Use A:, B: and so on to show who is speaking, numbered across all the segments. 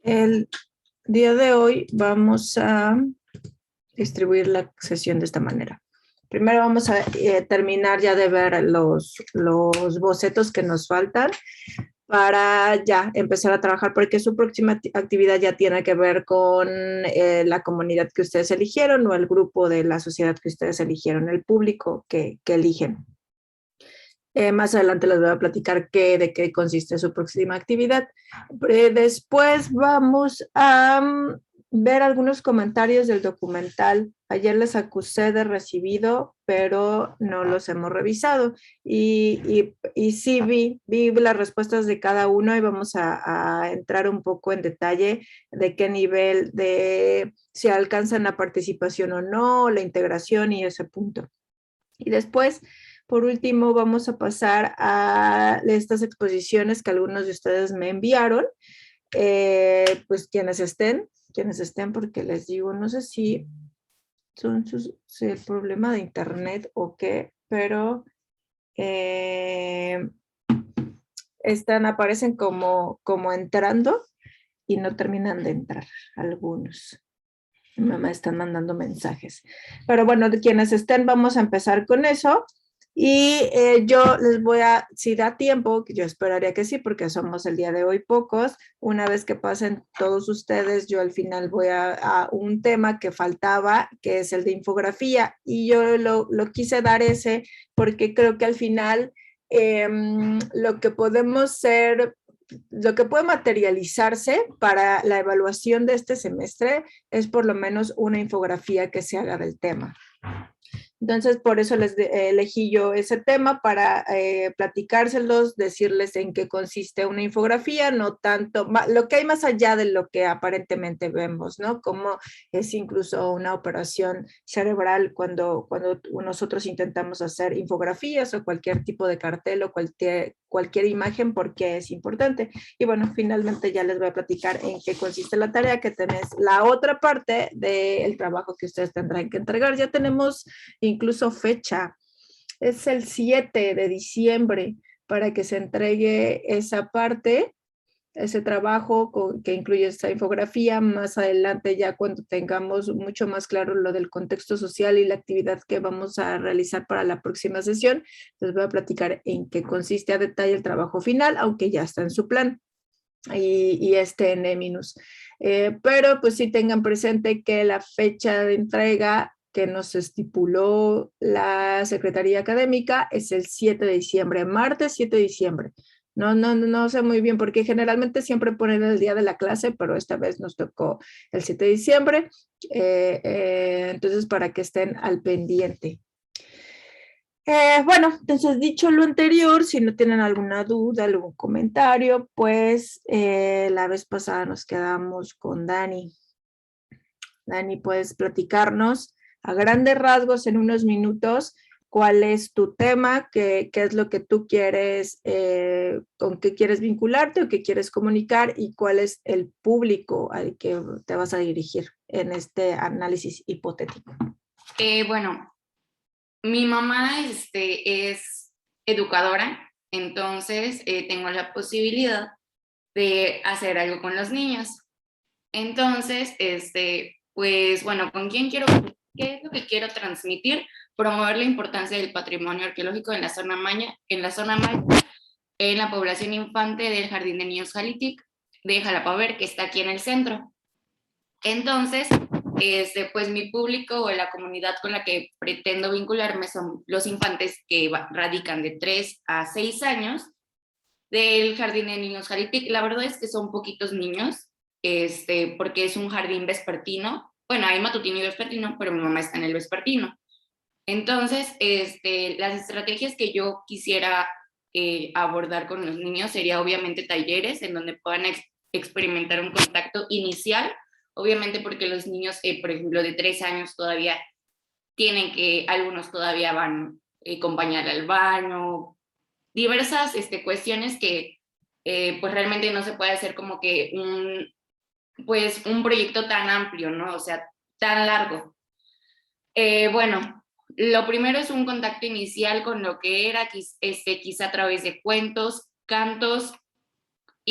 A: El día de hoy vamos a distribuir la sesión de esta manera. Primero vamos a terminar ya de ver los bocetos que nos faltan para ya empezar a trabajar, porque su próxima actividad ya tiene que ver con la comunidad que ustedes eligieron o el grupo de la sociedad que ustedes eligieron, el público que eligen. Más adelante les voy a platicar de qué consiste su próxima actividad. Después vamos a ver algunos comentarios del documental. Ayer les acusé de recibido, pero no los hemos revisado. Y sí vi las respuestas de cada uno y vamos a entrar un poco en detalle de qué nivel de si alcanzan la participación o no, la integración y ese punto. Y después, por último, vamos a pasar a estas exposiciones que algunos de ustedes me enviaron. Pues quienes estén, porque les digo, no sé si son el problema de internet o qué, pero aparecen como entrando y no terminan de entrar algunos. Me están mandando mensajes. Pero bueno, de quienes estén, vamos a empezar con eso. Y yo les voy a, si da tiempo, que yo esperaría que sí, porque somos el día de hoy pocos, una vez que pasen todos ustedes, yo al final voy a un tema que faltaba, que es el de infografía, y yo lo quise dar ese, porque creo que al final lo que podemos ser, lo que puede materializarse para la evaluación de este semestre es por lo menos una infografía que se haga del tema. Entonces, por eso les elegí yo ese tema para platicárselos, decirles en qué consiste una infografía, no tanto, lo que hay más allá de lo que aparentemente vemos, ¿no? Como es incluso una operación cerebral cuando nosotros intentamos hacer infografías o cualquier tipo de cartel o cualquier imagen, porque es importante. Y bueno, finalmente ya les voy a platicar en qué consiste la tarea, que tenés la otra parte del trabajo que ustedes tendrán que entregar. Ya tenemos incluso fecha, es el 7 de diciembre para que se entregue esa parte, ese trabajo que incluye esta infografía. Más adelante, ya cuando tengamos mucho más claro lo del contexto social y la actividad que vamos a realizar para la próxima sesión, les voy a platicar en qué consiste a detalle el trabajo final, aunque ya está en su plan y este en Eminus. Pero pues sí tengan presente que la fecha de entrega que nos estipuló la Secretaría Académica es el 7 de diciembre, martes 7 de diciembre. No sé muy bien porque generalmente siempre ponen el día de la clase, pero esta vez nos tocó el 7 de diciembre. Entonces, para que estén al pendiente. Bueno, entonces dicho lo anterior, si no tienen alguna duda, algún comentario, pues la vez pasada nos quedamos con Dani. Dani, puedes platicarnos a grandes rasgos en unos minutos cuál es tu tema, qué es lo que tú quieres, con qué quieres vincularte o qué quieres comunicar y cuál es el público al que te vas a dirigir en este análisis hipotético.
B: Bueno, mi mamá es educadora, entonces tengo la posibilidad de hacer algo con los niños. Entonces, pues bueno, ¿qué es lo que quiero transmitir? Promover la importancia del patrimonio arqueológico en la zona Maya, en la población infante del Jardín de Niños Jalitic de Jalapaver, que está aquí en el centro. Entonces, pues mi público o la comunidad con la que pretendo vincularme son los infantes que radican de 3 a 6 años del Jardín de Niños Jalitic. La verdad es que son poquitos niños, porque es un jardín vespertino. Bueno, hay matutino y vespertino, pero mi mamá está en el vespertino. Entonces, las estrategias que yo quisiera abordar con los niños sería obviamente talleres en donde puedan experimentar un contacto inicial, obviamente porque los niños, por ejemplo, de 3 años todavía algunos todavía van a acompañar al baño, diversas cuestiones que pues realmente no se puede hacer como que un proyecto tan amplio, ¿no? O sea, tan largo. Bueno, lo primero es un contacto inicial con lo que era, quizá a través de cuentos, cantos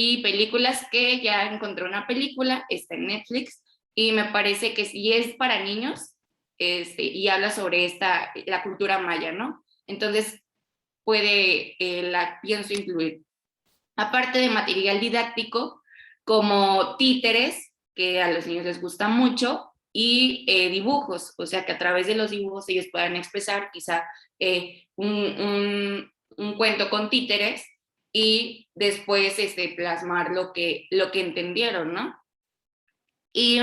B: y películas que ya encontré una película, está en Netflix, y me parece que sí es para niños, y habla sobre la cultura maya, ¿no? Entonces, la pienso incluir. Aparte de material didáctico, como títeres, que a los niños les gusta mucho, y dibujos, o sea, que a través de los dibujos ellos puedan expresar quizá un cuento con títeres y después plasmar lo que entendieron, ¿no? Y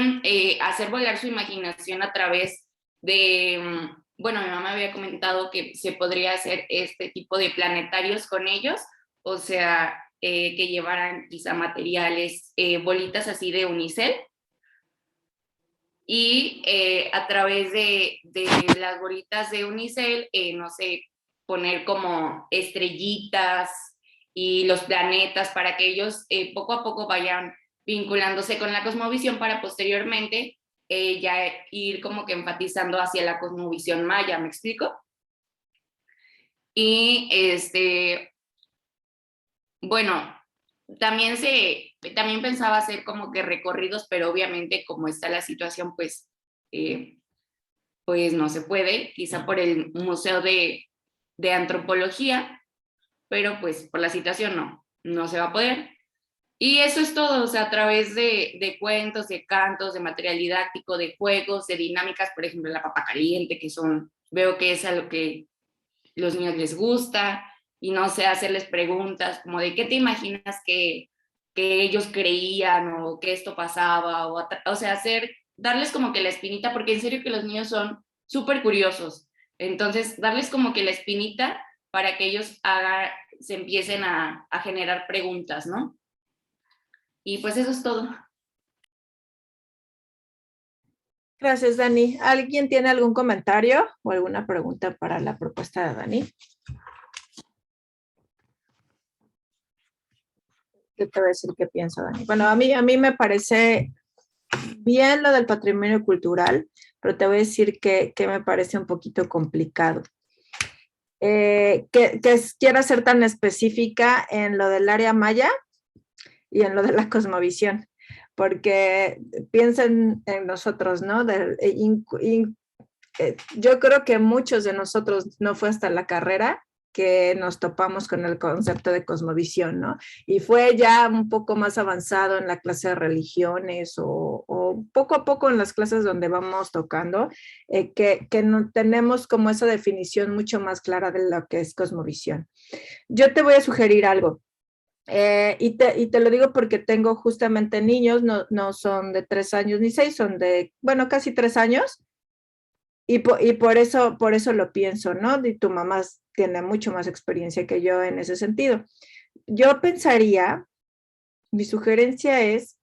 B: hacer volar su imaginación a través de, bueno, mi mamá había comentado que se podría hacer este tipo de planetarios con ellos, o sea, que llevaran quizá materiales, bolitas así de unicel, y a través de las bolitas de unicel, no sé, poner como estrellitas y los planetas para que ellos poco a poco vayan vinculándose con la cosmovisión para posteriormente ya ir como que enfatizando hacia la cosmovisión maya, ¿me explico? Y bueno, también pensaba hacer como que recorridos, pero obviamente como está la situación, eh, pues no se puede, quizá por el Museo de Antropología, pero pues por la situación no se va a poder. Y eso es todo, o sea, a través de cuentos, de cantos, de material didáctico, de juegos, de dinámicas, por ejemplo, la papa caliente, veo que es a lo que los niños les gusta, y no sé, hacerles preguntas como de qué te imaginas que ellos creían o que esto pasaba, o sea, darles como que la espinita, porque en serio que los niños son súper curiosos, entonces darles como que la espinita para que ellos se empiecen a generar preguntas, ¿no? Y pues eso es todo.
A: Gracias, Dani. ¿Alguien tiene algún comentario o alguna pregunta para la propuesta de Dani? ¿Qué te voy a decir qué pienso, Dani? Bueno, a mí me parece bien lo del patrimonio cultural, pero te voy a decir que me parece un poquito complicado. Quiero ser tan específica en lo del área maya y en lo de la cosmovisión, porque piensen en nosotros, ¿no? Yo creo que muchos de nosotros no fue hasta la carrera que nos topamos con el concepto de cosmovisión, ¿no? Y fue ya un poco más avanzado en la clase de religiones o poco a poco en las clases donde vamos tocando, que no, tenemos como esa definición mucho más clara de lo que es cosmovisión. Yo te voy a sugerir algo. Y te lo digo porque tengo justamente niños, no son de 3 años ni 6, son de, bueno, casi 3 años, y por eso lo pienso, ¿no? Y tu mamá tiene mucho más experiencia que yo en ese sentido. Yo pensaría, mi sugerencia es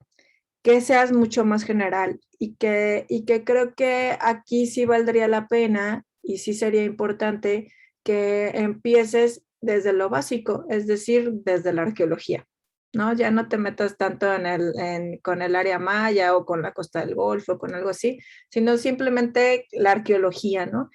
A: que seas mucho más general y que creo que aquí sí valdría la pena y sí sería importante que empieces desde lo básico, es decir, desde la arqueología, ¿no? Ya no te metas tanto con el área maya o con la Costa del Golfo o con algo así, sino simplemente la arqueología, ¿no?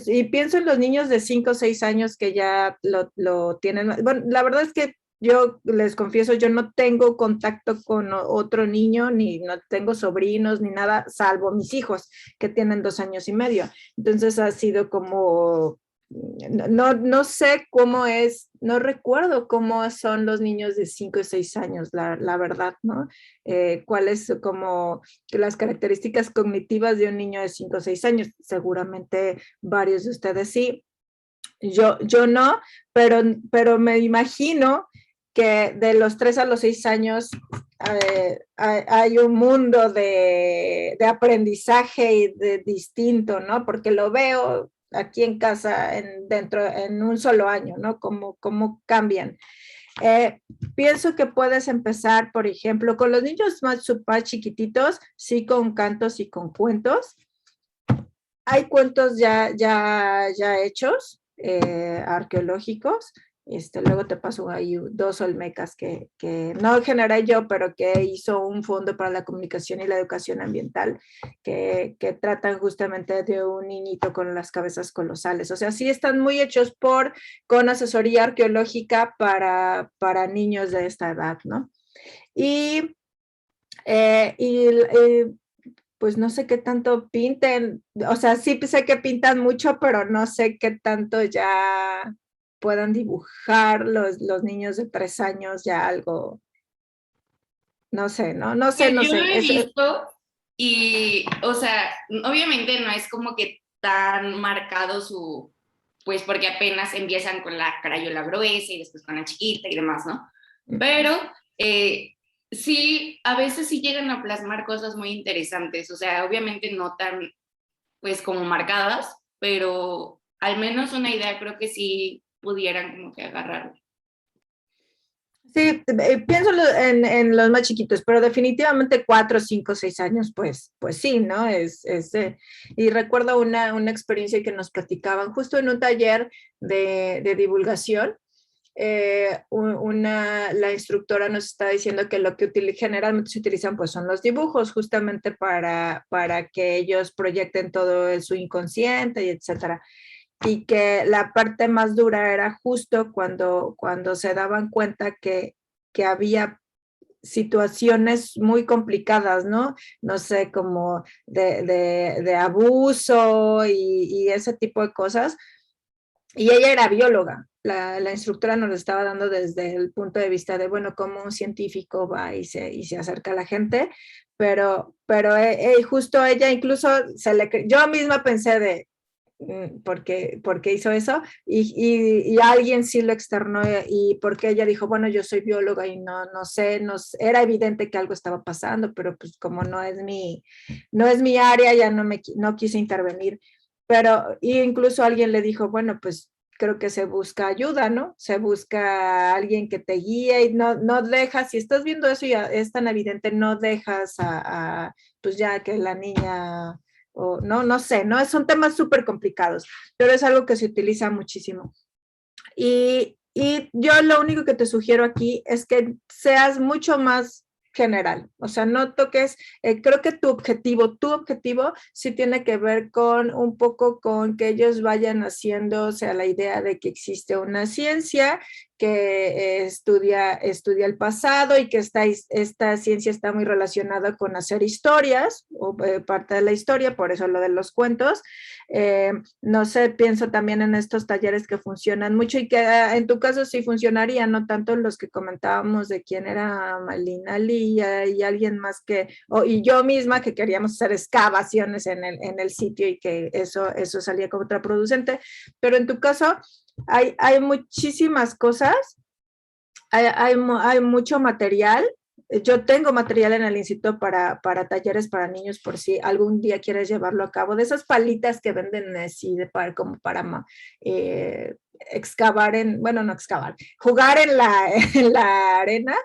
A: Y pienso en los niños de 5 o 6 años que ya lo tienen. Bueno, la verdad es que yo les confieso, yo no tengo contacto con otro niño, ni no tengo sobrinos, ni nada, salvo mis hijos, que tienen 2 años y medio. Entonces ha sido como, no sé cómo es, no recuerdo cómo son los niños de 5 y 6 años, la verdad, ¿no? ¿Cuáles como las características cognitivas de un niño de 5 o 6 años? Seguramente varios de ustedes sí. Yo no, pero me imagino que de los 3 a los 6 años hay un mundo de aprendizaje y de distinto, ¿no? Porque lo veo aquí en casa en un solo año, ¿no? Cómo cambian. Eh, Pienso que puedes empezar, por ejemplo, con los niños más super chiquititos, sí con cantos y con cuentos. Hay cuentos ya hechos, arqueológicos. Luego te paso ahí 2 olmecas que no generé yo, pero que hizo un fondo para la comunicación y la educación ambiental, que tratan justamente de un niñito con las cabezas colosales. O sea, sí están muy hechos con asesoría arqueológica para niños de esta edad, ¿no? Y, pues no sé qué tanto pinten, o sea, sí sé que pintan mucho, pero no sé qué tanto ya puedan dibujar los niños de 3 años ya algo, no sé, no sé,
B: Pues
A: no
B: yo lo
A: sé.
B: he visto y, o sea, obviamente no es como que tan marcado su, pues porque apenas empiezan con la crayola gruesa y después con la chiquita y demás, ¿no? Pero sí, a veces sí llegan a plasmar cosas muy interesantes, o sea, obviamente no tan, pues como marcadas, pero al menos una idea creo que sí pudieran como que agarrar.
A: Sí, pienso en los más chiquitos, pero definitivamente 4, 5, 6 años, pues sí, ¿no? Y recuerdo una experiencia que nos platicaban justo en un taller de divulgación. La instructora nos está diciendo que lo que generalmente se utilizan pues son los dibujos justamente para que ellos proyecten todo su inconsciente y etcétera. Y que la parte más dura era justo cuando se daban cuenta que había situaciones muy complicadas, ¿no? No sé, como de abuso y ese tipo de cosas. Y ella era bióloga. La instructora nos lo estaba dando desde el punto de vista de, bueno, cómo un científico va y se acerca a la gente, pero justo ella incluso yo misma pensé de, porque hizo eso y alguien sí lo externó y porque ella dijo, bueno, yo soy bióloga y no sé, era evidente que algo estaba pasando, pero pues como no es mi área, ya no quise intervenir. Pero incluso alguien le dijo, bueno, pues creo que se busca ayuda, ¿no? Se busca alguien que te guíe y no dejas, si estás viendo eso y es tan evidente, no dejas pues ya que la niña o no sé, ¿no? Son temas súper complicados, pero es algo que se utiliza muchísimo. Y yo lo único que te sugiero aquí es que seas mucho más general, o sea, no toques, creo que tu objetivo sí tiene que ver con un poco con que ellos vayan haciéndose a la idea de que existe una ciencia que estudia el pasado y que esta ciencia está muy relacionada con hacer historias o parte de la historia, por eso lo de los cuentos. No sé, pienso también en estos talleres que funcionan mucho y que en tu caso sí funcionaría, no tanto los que comentábamos de quién era Malina Lía y alguien más y yo misma que queríamos hacer excavaciones en el sitio y que eso salía contraproducente, pero en tu caso hay muchísimas cosas, hay mucho material. Yo tengo material en el instituto para talleres para niños por si algún día quieres llevarlo a cabo. De esas palitas que venden así como para excavar bueno, no excavar, jugar en la arena.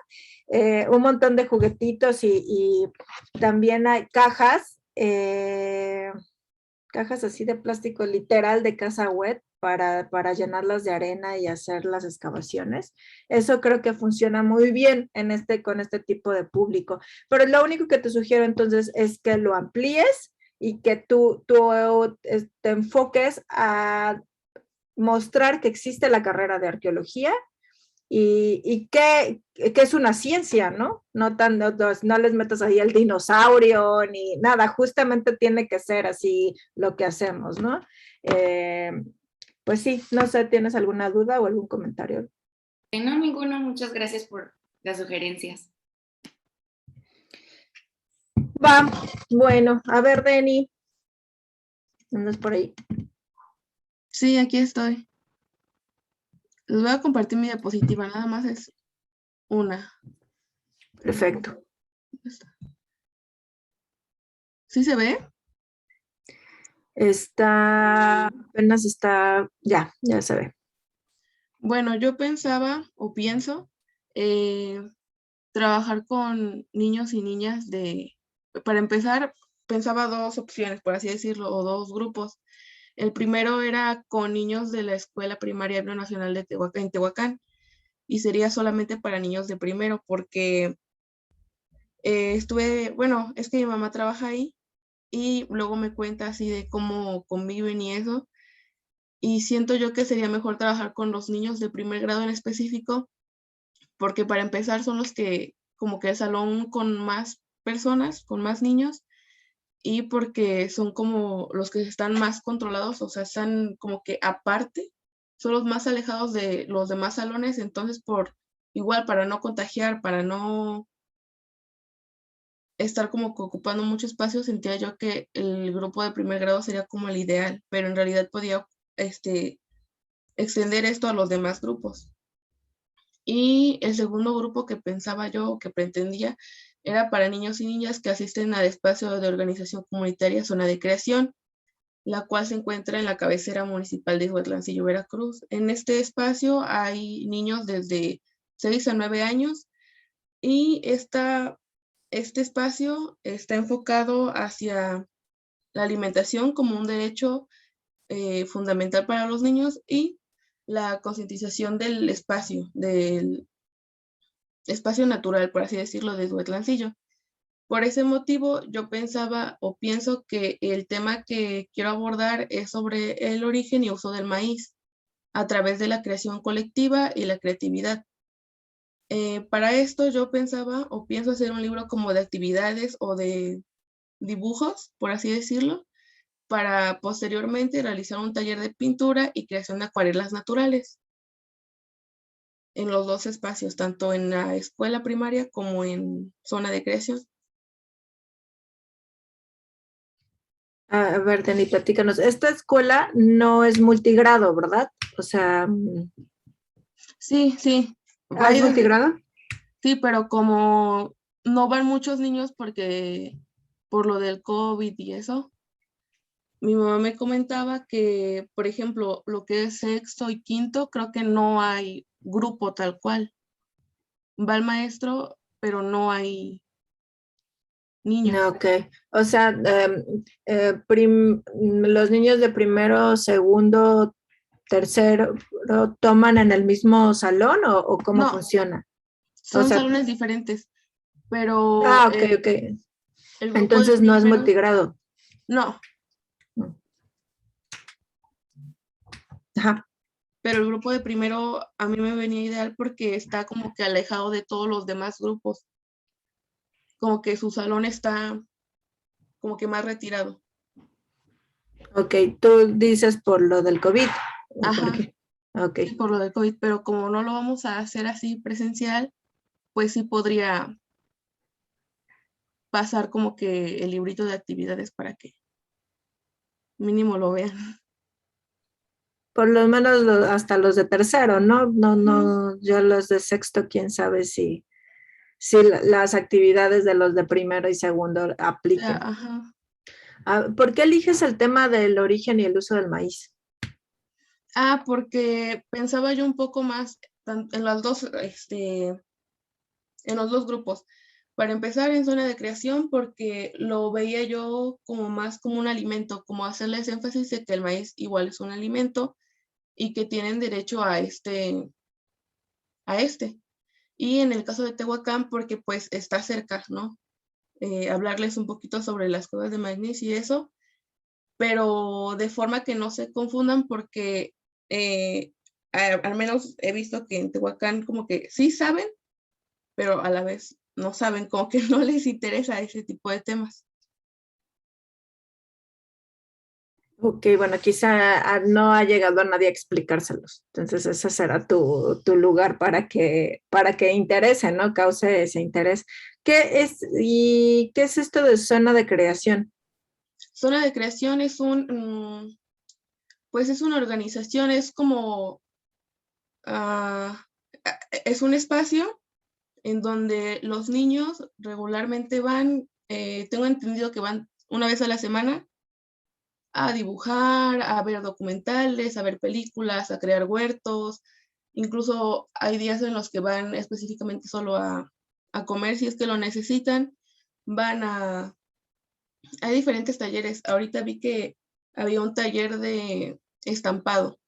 A: Un montón de juguetitos y también hay cajas así de plástico literal de casa wet para llenarlas de arena y hacer las excavaciones. Eso creo que funciona muy bien con este tipo de público. Pero lo único que te sugiero entonces es que lo amplíes y que tú te enfoques a mostrar que existe la carrera de arqueología y que es una ciencia, ¿no? No les metas ahí el dinosaurio ni nada, justamente tiene que ser así lo que hacemos, ¿no? Eh, pues sí, no sé, ¿tienes alguna duda o algún comentario?
B: No, ninguno, muchas gracias por las sugerencias.
A: Va, bueno, a ver, Denny, ¿andas por ahí?
C: Sí, aquí estoy. Les voy a compartir mi diapositiva, nada más es una.
A: Perfecto.
C: ¿Sí se ve?
A: Apenas está, ya se ve.
C: Bueno, yo pensaba o pienso trabajar con niños y niñas para empezar, pensaba dos opciones, por así decirlo, o dos grupos. El primero era con niños de la Escuela Primaria Himno Nacional de en Tehuacán, y sería solamente para niños de primero, porque bueno, es que mi mamá trabaja ahí, y luego me cuenta así de cómo conviven y eso, y siento yo que sería mejor trabajar con los niños de primer grado en específico, porque para empezar son los que como que el salón con más personas, con más niños, y porque son como los que están más controlados, o sea, están como que aparte, son los más alejados de los demás salones, entonces igual para no contagiar, para no estar como que ocupando mucho espacio, sentía yo que el grupo de primer grado sería como el ideal, pero en realidad podía extender esto a los demás grupos. Y el segundo grupo que pensaba yo, que pretendía, era para niños y niñas que asisten al espacio de organización comunitaria Zona de Creación, la cual se encuentra en la cabecera municipal de Huetlancillo, Veracruz. En este espacio hay niños desde 6 a 9 años y este espacio está enfocado hacia la alimentación como un derecho fundamental para los niños y la concientización del espacio natural, por así decirlo, de Huetlancillo. Por ese motivo, yo pensaba o pienso que el tema que quiero abordar es sobre el origen y uso del maíz a través de la creación colectiva y la creatividad. Para esto yo pensaba o pienso hacer un libro como de actividades o de dibujos, por así decirlo, para posteriormente realizar un taller de pintura y creación de acuarelas naturales en los dos espacios, tanto en la escuela primaria como en zona de creación.
A: A ver, Dani, platícanos. Esta escuela no es multigrado, ¿verdad? O sea,
C: Sí, sí.
A: ¿es
C: Hay desde,
A: multigrado?
C: sí, pero como no van muchos niños porque por lo del COVID y eso, mi mamá me comentaba que, por ejemplo, lo que es sexto y quinto, creo que no hay grupo tal cual. Va el maestro, pero no hay
A: No,
C: niños.
A: ok. O sea, los niños de primero, segundo, tercero, ¿toman en el mismo salón o cómo
C: No,
A: funciona? O
C: son
A: sea,
C: salones diferentes, pero
A: ok, ok.
C: el grupo de
A: Entonces no es
C: primeros,
A: multigrado.
C: no,
A: Ajá.
C: pero el grupo de primero a mí me venía ideal porque está como que alejado de todos los demás grupos, como que su salón está como que más retirado.
A: Ok, tú dices por lo del COVID. ¿O por
C: Ajá,
A: qué? Ok.
C: sí, por lo del COVID, pero como no lo vamos a hacer así presencial, pues sí podría pasar como que el librito de actividades para que mínimo lo vean.
A: Por lo menos hasta los de tercero, ¿no? No,
C: Ujú.
A: no, yo los de sexto, quién sabe si las actividades de los de primero y segundo apliquen.
C: Ajá.
A: ¿Por qué eliges el tema del origen y el uso del maíz?
C: Porque pensaba yo un poco más en en los dos grupos. Para empezar, en zona de creación, porque lo veía yo como más como un alimento, como hacerles énfasis de que el maíz igual es un alimento y que tienen derecho a este. Y en el caso de Tehuacán, porque pues está cerca, ¿no? Hablarles un poquito sobre las cuevas de maíz y eso, pero de forma que no se confundan porque al menos he visto que en Tehuacán como que sí saben, pero a la vez no saben, como que no les interesa ese tipo de temas.
A: Ok, bueno, quizá no ha llegado a nadie a explicárselos. Entonces, ese será tu lugar para que interese, ¿no? Cause ese interés. ¿Qué es esto de zona de creación?
C: Zona de creación es pues es una organización, es como, ah, es un espacio en donde los niños regularmente van, tengo entendido que van una vez a la semana a dibujar, a ver documentales, a ver películas, a crear huertos. Incluso hay días en los que van específicamente solo a comer si es que lo necesitan. Van hay diferentes talleres. Ahorita vi que había un taller de estampado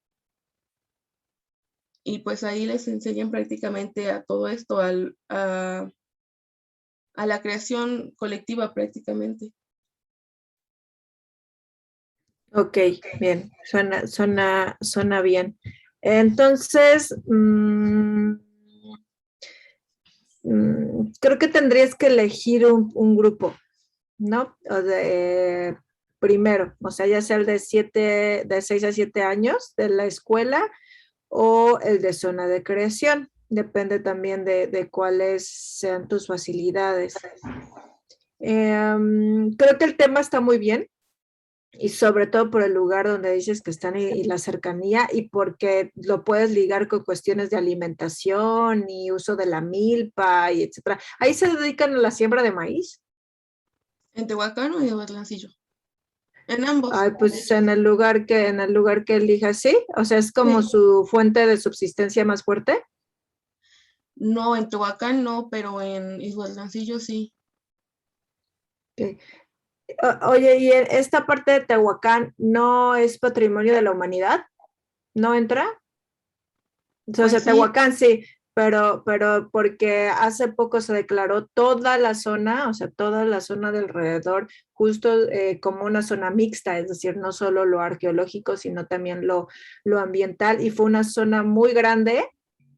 C: y pues ahí les enseñan prácticamente a todo esto, a la creación colectiva prácticamente.
A: Ok, bien, suena bien. Entonces, creo que tendrías que elegir un grupo, ¿no? Primero, o sea, ya sea el de 6 a 7 años de la escuela o el de zona de creación. Depende también de cuáles sean tus facilidades. Creo que el tema está muy bien y sobre todo por el lugar donde dices que están y la cercanía y porque lo puedes ligar con cuestiones de alimentación y uso de la milpa y etcétera. ¿Ahí se dedican a la siembra de maíz?
C: ¿En Tehuacán o en Huatlancillo? En ambos.
A: Ay, pues en el lugar que elijas, sí. O sea, es como
C: Sí.
A: su fuente de subsistencia más fuerte.
C: No, en Tehuacán no, pero en Huatlancillo sí.
A: Okay. Oye, ¿y esta parte de Tehuacán no es patrimonio de la humanidad? ¿No entra? O sea,
C: Pues sí,
A: Tehuacán sí, pero porque hace poco se declaró toda la zona, o sea, toda la zona de alrededor, justo como una zona mixta, es decir, no solo lo arqueológico, sino también lo ambiental, y fue una zona muy grande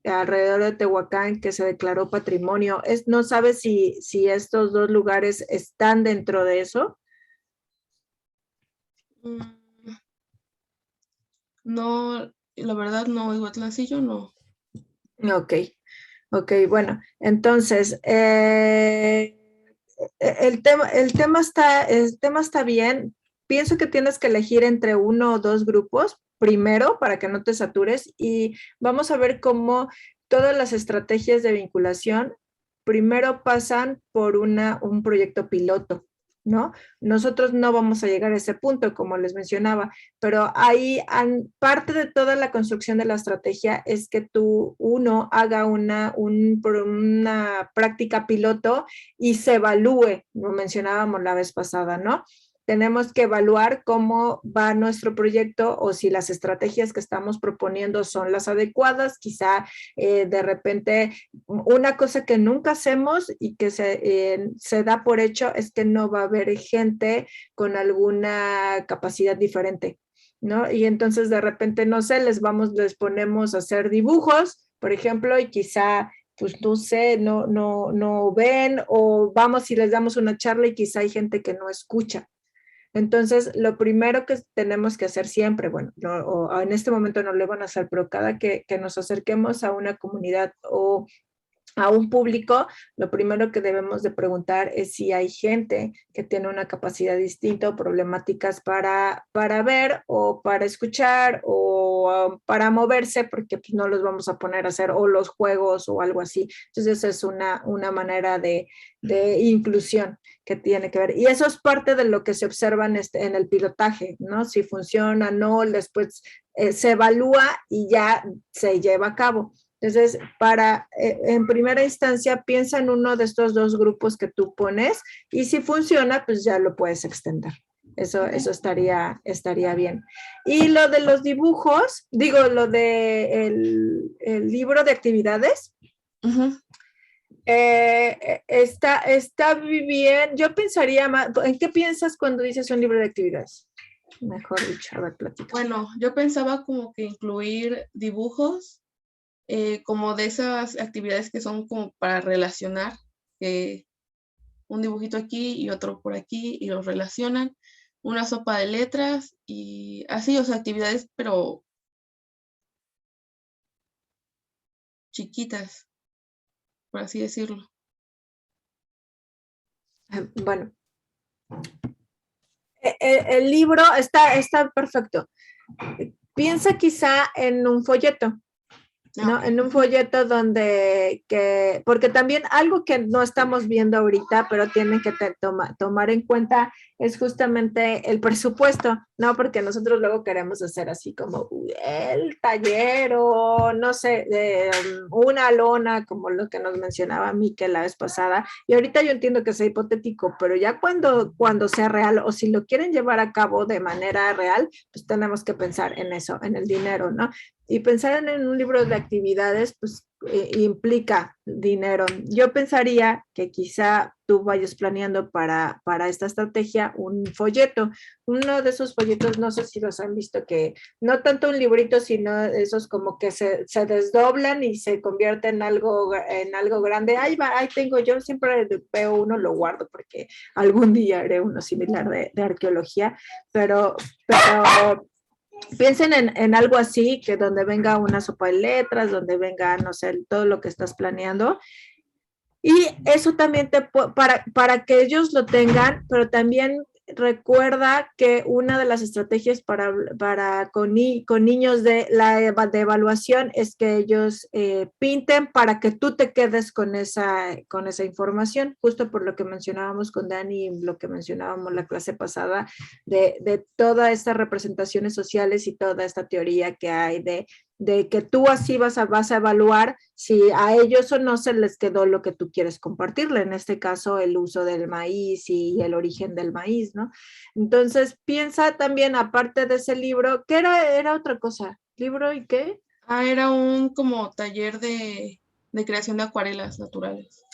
A: alrededor de Tehuacán que se declaró patrimonio. ¿No sabes si estos dos lugares están dentro de eso?
C: no, la verdad no, Huatlancillo no.
A: Ok, bueno, entonces, el tema está bien. Pienso que tienes que elegir entre uno o dos grupos primero para que no te satures y vamos a ver cómo todas las estrategias de vinculación primero pasan por un proyecto piloto, ¿no? Nosotros no vamos a llegar a ese punto, como les mencionaba, pero ahí parte de toda la construcción de la estrategia es que uno haga una práctica piloto y se evalúe, lo mencionábamos la vez pasada, ¿no? Tenemos que evaluar cómo va nuestro proyecto o si las estrategias que estamos proponiendo son las adecuadas. Quizá de repente una cosa que nunca hacemos y que se da por hecho es que no va a haber gente con alguna capacidad diferente, ¿no? Y entonces de repente, no sé, les ponemos a hacer dibujos, por ejemplo, y quizá pues no sé, no ven, o vamos y les damos una charla y quizá hay gente que no escucha. Entonces, lo primero que tenemos que hacer siempre, bueno, o en este momento no lo van a hacer, pero cada que nos acerquemos a una comunidad o a un público, lo primero que debemos de preguntar es si hay gente que tiene una capacidad distinta o problemáticas para ver o para escuchar o para moverse, porque pues, no los vamos a poner a hacer o los juegos o algo así. Entonces, es una manera de inclusión que tiene que ver. Y eso es parte de lo que se observa en el pilotaje, ¿no? Si funciona, no, después se evalúa y ya se lleva a cabo. Entonces, en primera instancia, piensa en uno de estos dos grupos que tú pones y si funciona, pues ya lo puedes extender. Eso estaría bien. Y lo de los dibujos, digo, lo de el libro de actividades, está bien. Yo pensaría más, ¿en qué piensas cuando dices un libro de actividades? Mejor dicho, a ver, platica.
C: Bueno, yo pensaba como que incluir dibujos, como de esas actividades que son como para relacionar, un dibujito aquí y otro por aquí y los relacionan, una sopa de letras y así, o sea, actividades pero chiquitas, por así decirlo.
A: Bueno, el libro está perfecto. Piensa quizá en un folleto, ¿no?
C: Okay.
A: En un folleto porque también algo que no estamos viendo ahorita, pero tienen que tomar en cuenta es justamente el presupuesto, ¿no? Porque nosotros luego queremos hacer así como el taller o no sé, una lona como lo que nos mencionaba Miquel la vez pasada. Y ahorita yo entiendo que sea hipotético, pero ya cuando sea real o si lo quieren llevar a cabo de manera real, pues tenemos que pensar en eso, en el dinero, ¿no? y pensar en un libro de actividades, pues implica dinero. Yo pensaría que quizá tú vayas planeando para esta estrategia un folleto. Uno de esos folletos, no sé si los han visto, que no tanto un librito, sino esos como que se desdoblan y se convierten en algo grande. Ahí va, ahí tengo, yo siempre veo uno, lo guardo porque algún día haré uno similar de arqueología, pero piensen en algo así, que donde venga una sopa de letras, donde venga, no sé, todo lo que estás planeando. Y eso también para que ellos lo tengan, pero también recuerda que una de las estrategias con niños de evaluación es que ellos pinten para que tú te quedes con esa información, justo por lo que mencionábamos con Dani y lo que mencionábamos la clase pasada, de todas estas representaciones sociales y toda esta teoría que hay de que tú así vas a evaluar si a ellos o no se les quedó lo que tú quieres compartirle, en este caso el uso del maíz y el origen del maíz, ¿no? Entonces piensa también, aparte de ese libro, ¿qué era otra cosa? ¿Libro y qué?
C: Era un como taller de creación de acuarelas naturales.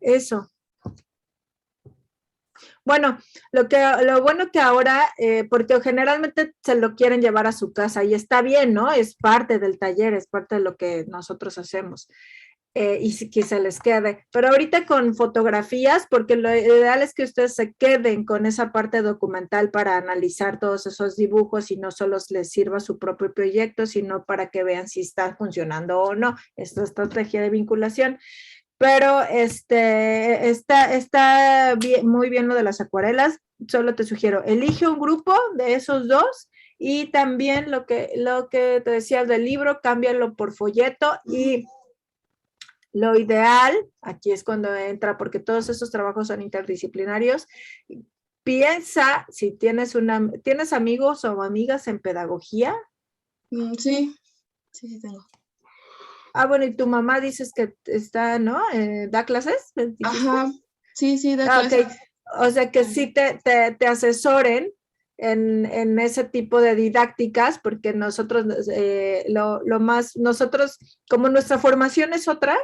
A: Eso. Bueno, lo bueno que ahora, porque generalmente se lo quieren llevar a su casa y está bien, ¿no? Es parte del taller, es parte de lo que nosotros hacemos. Y que se les quede. Pero ahorita con fotografías, porque lo ideal es que ustedes se queden con esa parte documental para analizar todos esos dibujos y no solo les sirva su propio proyecto, sino para que vean si está funcionando o no esta estrategia de vinculación. Pero está bien, muy bien lo de las acuarelas. Solo te sugiero, elige un grupo de esos dos y también lo que te decía del libro, cámbialo por folleto y lo ideal, aquí es cuando entra, porque todos esos trabajos son interdisciplinarios, piensa si ¿tienes amigos o amigas en pedagogía?
C: Sí, sí tengo.
A: Bueno, y tu mamá dices que está, ¿no? ¿Da clases? ¿Dijiste?
C: Ajá, sí, da
A: Ok,
C: clases.
A: o sea que sí te asesoren en ese tipo de didácticas, porque nosotros, nosotros, como nuestra formación es otra,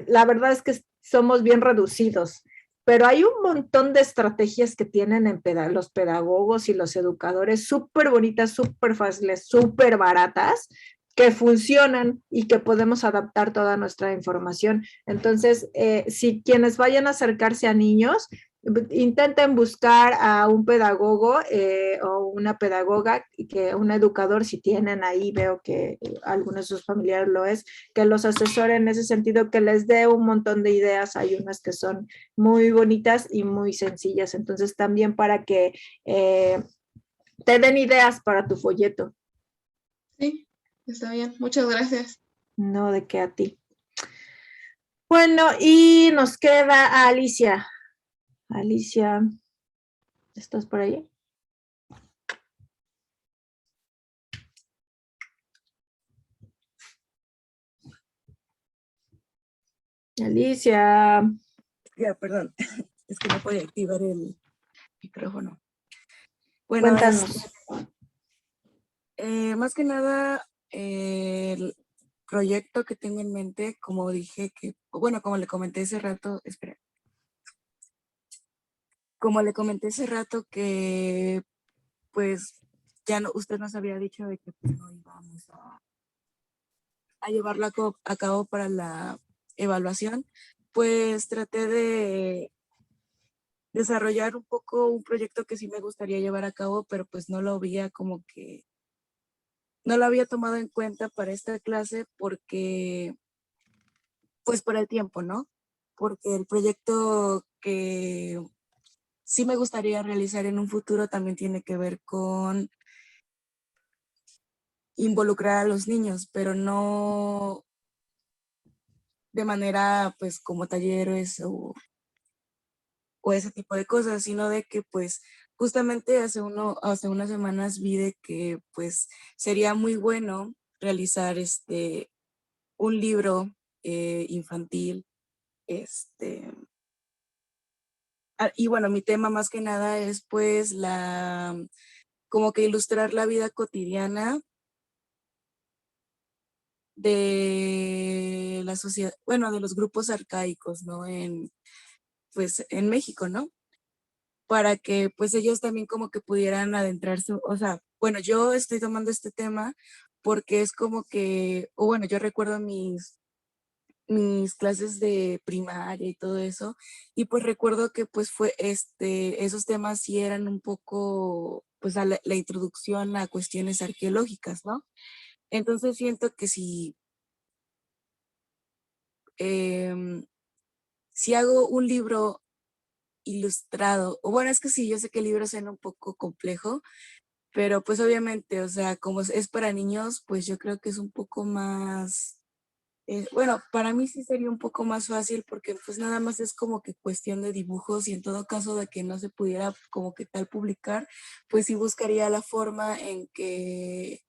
A: la verdad es que somos bien reducidos, pero hay un montón de estrategias que tienen los pedagogos y los educadores súper bonitas, súper fáciles, súper baratas, que funcionan y que podemos adaptar toda nuestra información. Entonces, si quienes vayan a acercarse a niños, intenten buscar a un pedagogo o una pedagoga, un educador, si tienen ahí, veo que algunos de sus familiares lo es, que los asesore en ese sentido, que les dé un montón de ideas. Hay unas que son muy bonitas y muy sencillas. Entonces, también para que te den ideas para tu folleto.
C: Sí, está bien. Muchas gracias.
A: No, de qué a ti. Bueno, y nos queda Alicia. Alicia, ¿estás por ahí? Alicia.
D: Ya, perdón, es que no podía activar el micrófono. Bueno,
A: Cuéntanos.
D: más que nada, el proyecto que tengo en mente, como dije como le comenté hace rato, espera. Como le comenté hace rato que, pues, usted nos había dicho de que pues, no íbamos a llevarlo a cabo para la evaluación, pues traté de desarrollar un poco un proyecto que sí me gustaría llevar a cabo, pero pues no lo había no lo había tomado en cuenta para esta clase porque, pues por el tiempo, ¿no? Porque el proyecto que sí me gustaría realizar en un futuro también tiene que ver con involucrar a los niños, pero no de manera pues como talleres o ese tipo de cosas, sino de que pues justamente hace unas semanas vi de que pues sería muy bueno realizar un libro infantil, y bueno, mi tema más que nada es pues como que ilustrar la vida cotidiana de la sociedad, bueno, de los grupos arcaicos, ¿no? Pues en México, ¿no? Para que pues ellos también como que pudieran adentrarse, o sea, bueno, yo estoy tomando este tema porque es como que, o bueno, yo recuerdo mis clases de primaria y todo eso, y pues recuerdo que pues esos temas sí eran un poco, pues a la introducción a cuestiones arqueológicas, ¿no? Entonces siento que em, si hago un libro ilustrado, o bueno, es que sí, yo sé que el libro suena un poco complejo, pero pues obviamente, o sea, como es para niños, pues yo creo que es un poco más, bueno, para mí sí sería un poco más fácil porque pues nada más es como que cuestión de dibujos y en todo caso de que no se pudiera como que tal publicar, pues sí buscaría la forma en que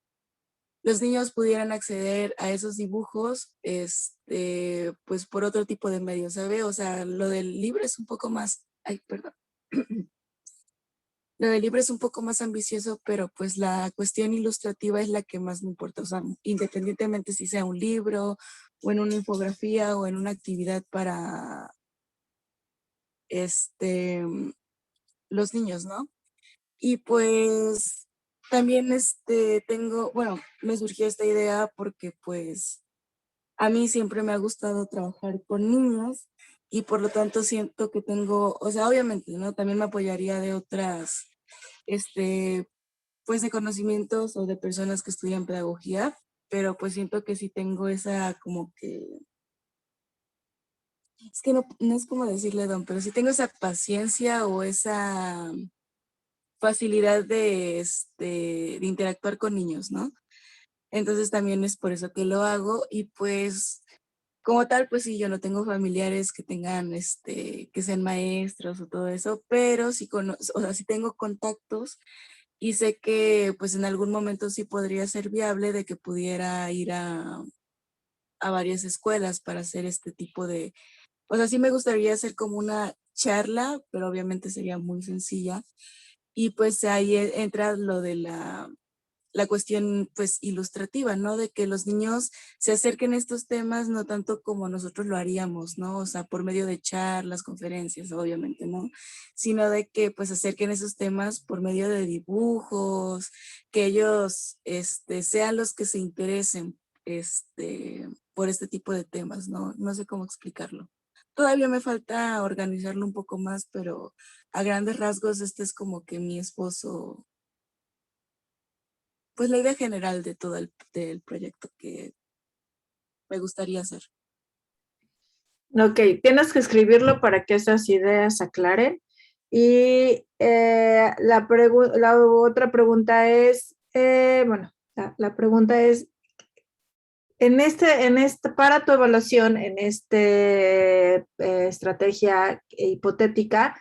D: los niños pudieran acceder a esos dibujos, pues por otro tipo de medios, ¿sabe? O sea, lo del libro es un poco más, ay, perdón. Lo del libro es un poco más ambicioso, pero pues la cuestión ilustrativa es la que más me importa. O sea, independientemente si sea un libro o en una infografía o en una actividad para este, los niños, ¿no? Y pues también tengo, bueno, me surgió esta idea porque pues a mí siempre me ha gustado trabajar con niños y por lo tanto siento que tengo, o sea, obviamente, ¿no? También me apoyaría de otras, pues de conocimientos o de personas que estudian pedagogía, pero pues siento que sí tengo esa como que, es que no es como decirle don, pero sí tengo esa paciencia o esa facilidad de interactuar con niños, ¿no? Entonces también es por eso que lo hago y pues como tal, pues sí, yo no tengo familiares que tengan, que sean maestros o todo eso, pero sí, o sea, sí tengo contactos y sé que pues en algún momento sí podría ser viable de que pudiera ir a varias escuelas para hacer este tipo de, o sea, sí me gustaría hacer como una charla, pero obviamente sería muy sencilla. Y pues ahí entra lo de la cuestión pues ilustrativa, ¿no? De que los niños se acerquen a estos temas no tanto como nosotros lo haríamos, ¿no? O sea, por medio de charlas, conferencias, obviamente, ¿no? Sino de que pues acerquen esos temas por medio de dibujos, que ellos sean los que se interesen por este tipo de temas, ¿no? No sé cómo explicarlo. Todavía me falta organizarlo un poco más, pero a grandes rasgos este es como que mi esposo, pues la idea general de todo del proyecto que me gustaría hacer.
A: Ok, tienes que escribirlo para que esas ideas se aclaren. Y la otra pregunta es, bueno, la pregunta es, para tu evaluación, en esta estrategia hipotética,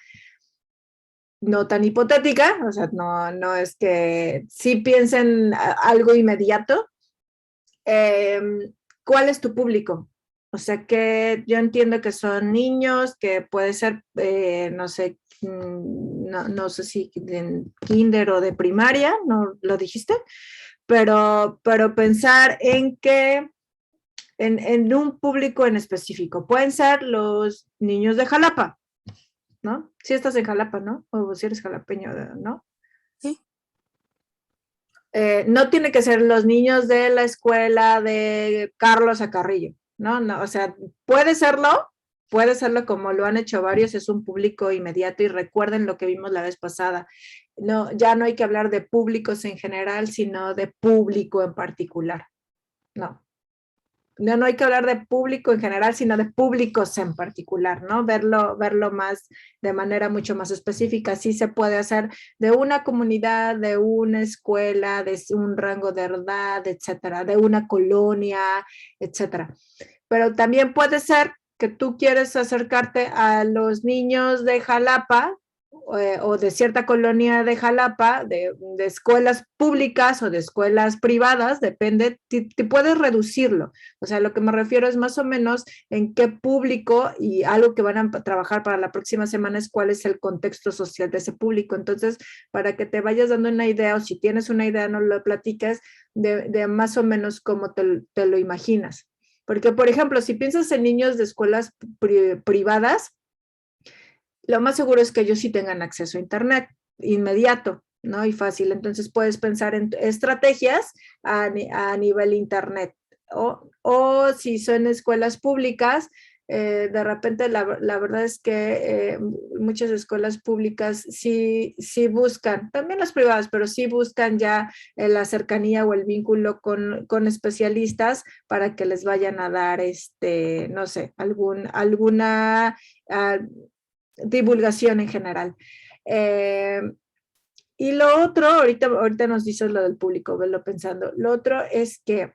A: no tan hipotética, o sea, no es que sí piensen algo inmediato, ¿cuál es tu público? O sea, que yo entiendo que son niños, que puede ser, no sé, no sé si en kinder o de primaria, ¿no lo dijiste? Pero pensar en que en un público en específico. Pueden ser los niños de Jalapa, ¿no? Si estás en Jalapa, ¿no? O si eres jalapeño, ¿no?
D: Sí.
A: No tiene que ser los niños de la escuela de Carlos Acarrillo, ¿no? No, o sea, puede serlo como lo han hecho varios, es un público inmediato y recuerden lo que vimos la vez pasada. No, ya no hay que hablar de públicos en general, sino de público en particular. No hay que hablar de público en general, sino de públicos en particular, ¿no? Verlo más de manera mucho más específica. Sí se puede hacer de una comunidad, de una escuela, de un rango de edad, etcétera, de una colonia, etcétera. Pero también puede ser que tú quieres acercarte a los niños de Jalapa o de cierta colonia de Jalapa, de escuelas públicas o de escuelas privadas, depende, te puedes reducirlo. O sea, lo que me refiero es más o menos en qué público, y algo que van a trabajar para la próxima semana es cuál es el contexto social de ese público. Entonces, para que te vayas dando una idea, o si tienes una idea, no lo platiques, de más o menos cómo te lo imaginas. Porque, por ejemplo, si piensas en niños de escuelas privadas, lo más seguro es que ellos sí tengan acceso a Internet inmediato, ¿no? Y fácil. Entonces puedes pensar en estrategias a nivel Internet. O si son escuelas públicas, de repente la verdad es que muchas escuelas públicas sí buscan, también las privadas, pero sí buscan ya la cercanía o el vínculo con especialistas para que les vayan a dar, no sé, alguna divulgación en general. Y lo otro, ahorita nos dices lo del público, velo pensando. Lo otro es que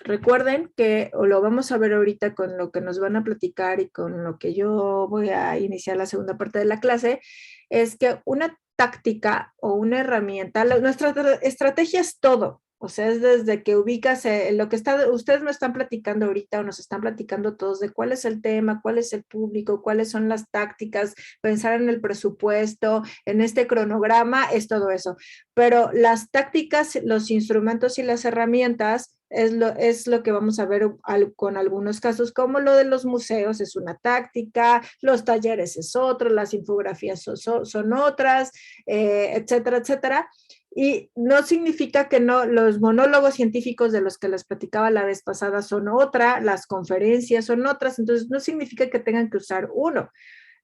A: recuerden que, o lo vamos a ver ahorita con lo que nos van a platicar y con lo que yo voy a iniciar la segunda parte de la clase, es que una táctica o una herramienta, nuestra estrategia es todo. O sea, es desde que ubicas lo que ustedes me están platicando ahorita o nos están platicando todos de cuál es el tema, cuál es el público, cuáles son las tácticas, pensar en el presupuesto, en este cronograma, es todo eso. Pero las tácticas, los instrumentos y las herramientas es lo que vamos a ver con algunos casos, como lo de los museos es una táctica, los talleres es otro, las infografías son otras, etcétera, etcétera. Y no significa que no, los monólogos científicos de los que les platicaba la vez pasada son otra, las conferencias son otras, entonces no significa que tengan que usar uno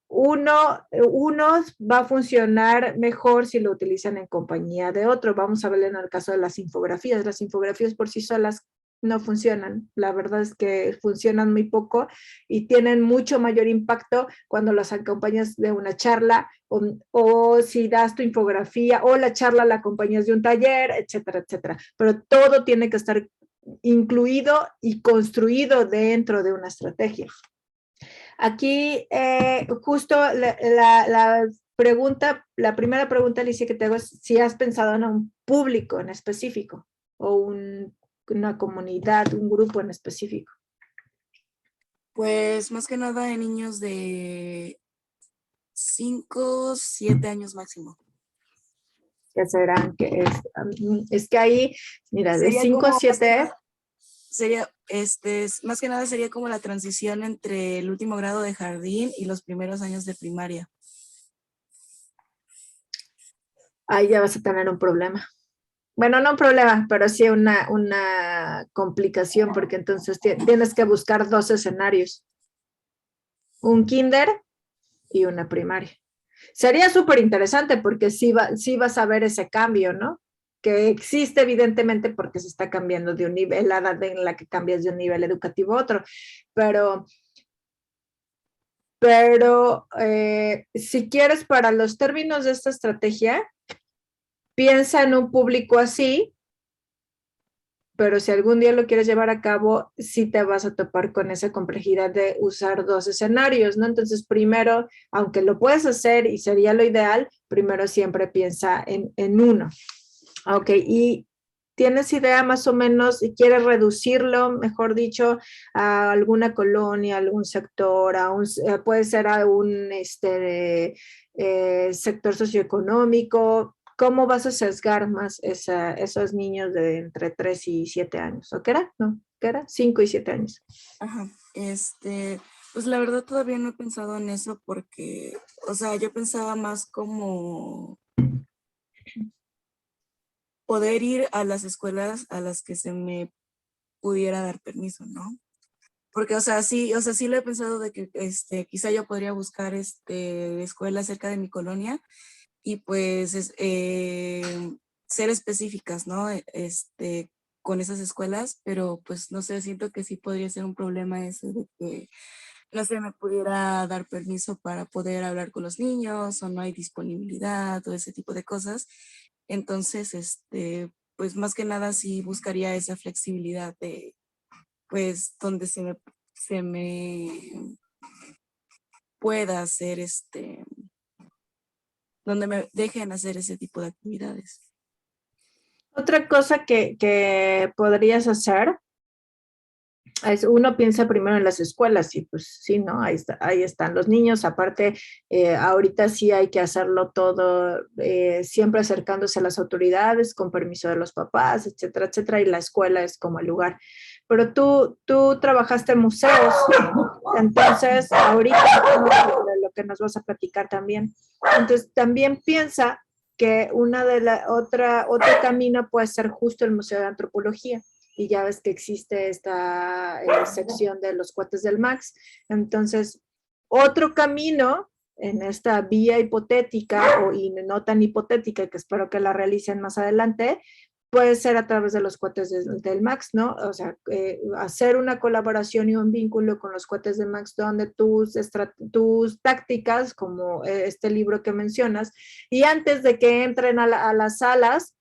A: va a funcionar mejor si lo utilizan en compañía de otro. Vamos a ver en el caso de las infografías. Las infografías por sí solas no funcionan. La verdad es que funcionan muy poco y tienen mucho mayor impacto cuando las acompañas de una charla o si das tu infografía o la charla la acompañas de un taller, etcétera, etcétera. Pero todo tiene que estar incluido y construido dentro de una estrategia. Aquí justo la primera pregunta, Alicia, que te hago es si has pensado en un público en específico o una comunidad, un grupo en específico.
D: Pues más que nada en niños de 5, 7 años máximo.
A: Que serán, es que ahí, mira, de
D: Sería
A: 5 a
D: como
A: 7...
D: Sería, más que nada sería como la transición entre el último grado de jardín y los primeros años de primaria.
A: Ahí ya vas a tener un problema. Bueno, no un problema, pero sí una complicación, porque entonces tienes que buscar 2 escenarios. Un kinder y una primaria. Sería súper interesante porque sí vas a ver ese cambio, ¿no? Que existe evidentemente porque se está cambiando de un nivel, la edad en la que cambias de un nivel educativo a otro, pero si quieres para los términos de esta estrategia, piensa en un público así, pero si algún día lo quieres llevar a cabo, sí te vas a topar con esa complejidad de usar 2 escenarios, ¿no? Entonces, primero, aunque lo puedes hacer y sería lo ideal, primero siempre piensa en uno. Ok, y ¿tienes idea más o menos si quieres reducirlo, mejor dicho, a alguna colonia, algún sector, puede ser a un sector socioeconómico? ¿Cómo vas a sesgar más esos niños de entre 3 y 7 años? ¿O qué era? No, ¿qué era? 5 y 7 años.
D: Ajá, pues la verdad todavía no he pensado en eso porque, o sea, yo pensaba más como poder ir a las escuelas a las que se me pudiera dar permiso, ¿no? Porque, o sea, sí lo he pensado de que, quizá yo podría buscar, escuelas cerca de mi colonia y pues, ser específicas, ¿no? Con esas escuelas, pero pues, no sé, siento que sí podría ser un problema eso de que no se me pudiera dar permiso para poder hablar con los niños o no hay disponibilidad o ese tipo de cosas. Entonces, pues más que nada sí buscaría esa flexibilidad de, pues, donde se me pueda hacer donde me dejen hacer ese tipo de actividades.
A: Otra cosa que podrías hacer es, uno piensa primero en las escuelas y pues sí, ¿no? Ahí están los niños. Aparte, ahorita sí hay que hacerlo todo, siempre acercándose a las autoridades, con permiso de los papás, etcétera, etcétera, y la escuela es como el lugar. Pero tú trabajaste en museos, entonces ahorita lo que nos vas a platicar también. Entonces también piensa que otro camino puede ser justo el Museo de Antropología. Y ya ves que existe esta sección de los cuates del Max. Entonces, otro camino en esta vía hipotética y no tan hipotética, que espero que la realicen más adelante, puede ser a través de los cuates del Max, ¿no? O sea, hacer una colaboración y un vínculo con los cuates del Max, donde tus tácticas, como este libro que mencionas, y antes de que entren a las salas,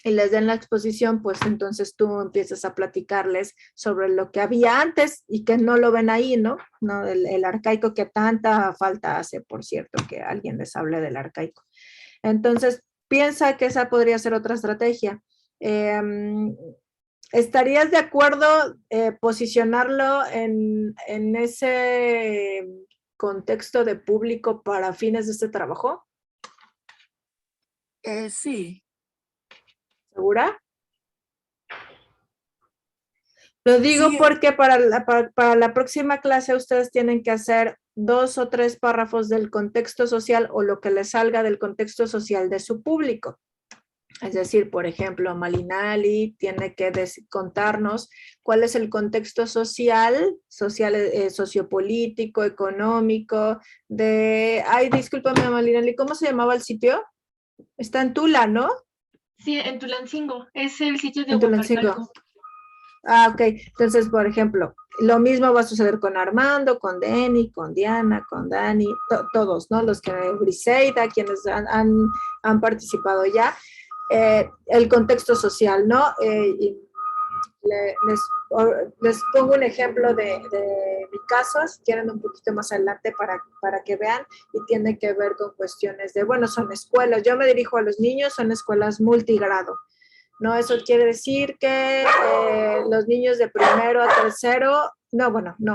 A: y les den la exposición, pues entonces tú empiezas a platicarles sobre lo que había antes y que no lo ven ahí, ¿no? ¿No? El arcaico que tanta falta hace, por cierto, que alguien les hable del arcaico. Entonces, piensa que esa podría ser otra estrategia. ¿Estarías de acuerdo posicionarlo en ese contexto de público para fines de este trabajo?
D: Sí.
A: ¿Segura? Lo digo
D: Sí,
A: porque para la próxima clase ustedes tienen que hacer 2 o 3 párrafos del contexto social o lo que les salga del contexto social de su público. Es decir, por ejemplo, Malinali tiene que contarnos cuál es el contexto social, sociopolítico, económico, discúlpame, Malinali, ¿cómo se llamaba el sitio? Está en Tula, ¿no?
E: Sí, en Tulancingo, es el sitio de
A: En Tulancingo.
E: Huacalcalco.
A: Ok. Entonces, por ejemplo, lo mismo va a suceder con Armando, con Denny, con Diana, con Dani, todos, ¿no? Los que, Briseida, quienes han participado ya. El contexto social, ¿no? Y les pongo un ejemplo de mi caso, si quieren un poquito más adelante para que vean, y tiene que ver con cuestiones de, bueno, son escuelas, yo me dirijo a los niños, son escuelas multigrado, ¿no? Eso quiere decir que los niños de primero a tercero, no,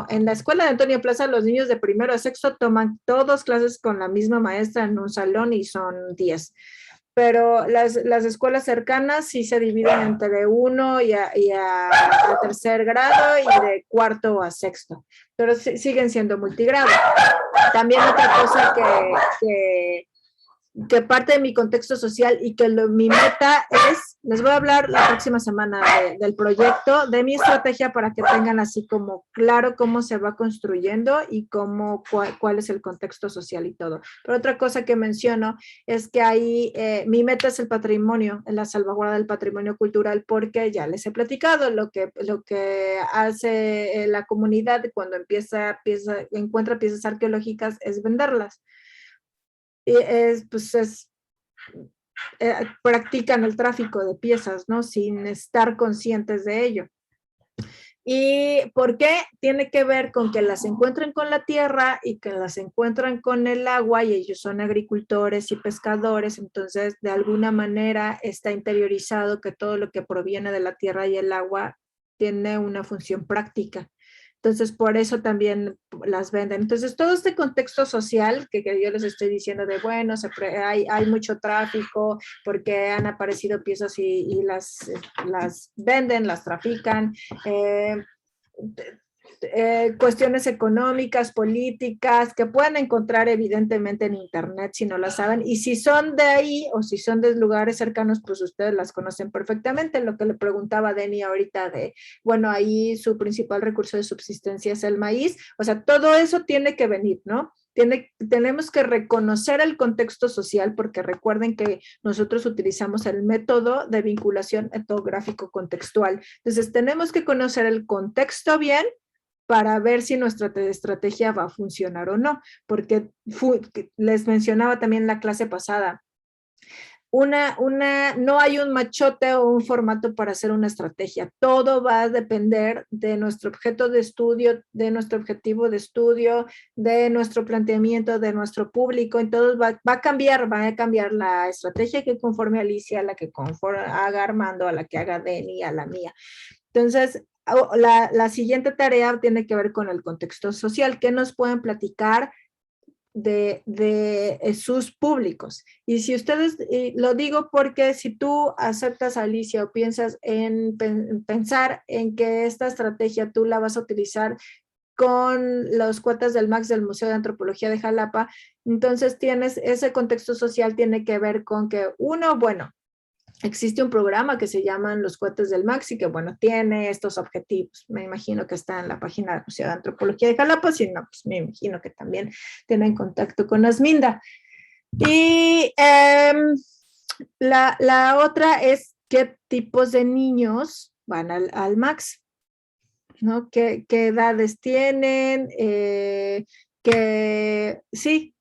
A: en la escuela de Antonio Plaza los niños de primero a sexto toman todas clases con la misma maestra en un salón y son 10. Pero las escuelas cercanas sí se dividen entre 1 y a tercer grado y de cuarto a sexto, pero siguen siendo multigrado. También otra cosa que parte de mi contexto social y que mi meta es, les voy a hablar la próxima semana del proyecto, de mi estrategia para que tengan así como claro cómo se va construyendo y cuál es el contexto social y todo. Pero otra cosa que menciono es que ahí mi meta es el patrimonio, en la salvaguarda del patrimonio cultural, porque ya les he platicado lo que hace la comunidad cuando encuentra piezas arqueológicas es venderlas. Practican el tráfico de piezas, ¿no? Sin estar conscientes de ello. ¿Y por qué? Tiene que ver con que las encuentran con la tierra y que las encuentran con el agua, y ellos son agricultores y pescadores, entonces de alguna manera está interiorizado que todo lo que proviene de la tierra y el agua tiene una función práctica. Entonces, por eso también las venden. Entonces, todo este contexto social que yo les estoy diciendo de, bueno, hay mucho tráfico porque han aparecido piezas y las venden, las trafican, cuestiones económicas, políticas, que pueden encontrar evidentemente en internet si no las saben, y si son de ahí o si son de lugares cercanos, pues ustedes las conocen perfectamente. Lo que le preguntaba a Denny ahorita de, bueno, ahí su principal recurso de subsistencia es el maíz, o sea, todo eso tiene que venir, ¿no? Tenemos que reconocer el contexto social, porque recuerden que nosotros utilizamos el método de vinculación etnográfico contextual. Entonces, tenemos que conocer el contexto bien para ver si nuestra estrategia va a funcionar o no, porque les mencionaba también en la clase pasada, no hay un machote o un formato para hacer una estrategia. Todo va a depender de nuestro objeto de estudio, de nuestro objetivo de estudio, de nuestro planteamiento, de nuestro público. Entonces va a cambiar la estrategia que conforme a Alicia, a la que conforme haga Armando, a la que haga Denny, a la mía. Entonces, la siguiente tarea tiene que ver con el contexto social. ¿Qué nos pueden platicar de sus públicos? Y si ustedes, lo digo porque si tú aceptas, Alicia, o piensas en pensar en que esta estrategia tú la vas a utilizar con los cuates del MAX del Museo de Antropología de Jalapa, entonces tienes ese contexto social, tiene que ver con que uno, bueno, existe un programa que se llaman Los Cuates del Max y que, bueno, tiene estos objetivos. Me imagino que está en la página del Museo de Antropología de Jalapa, si no, pues me imagino que también tienen contacto con Asminda. Y la otra es qué tipos de niños van al Max, ¿no? ¿Qué edades tienen? Si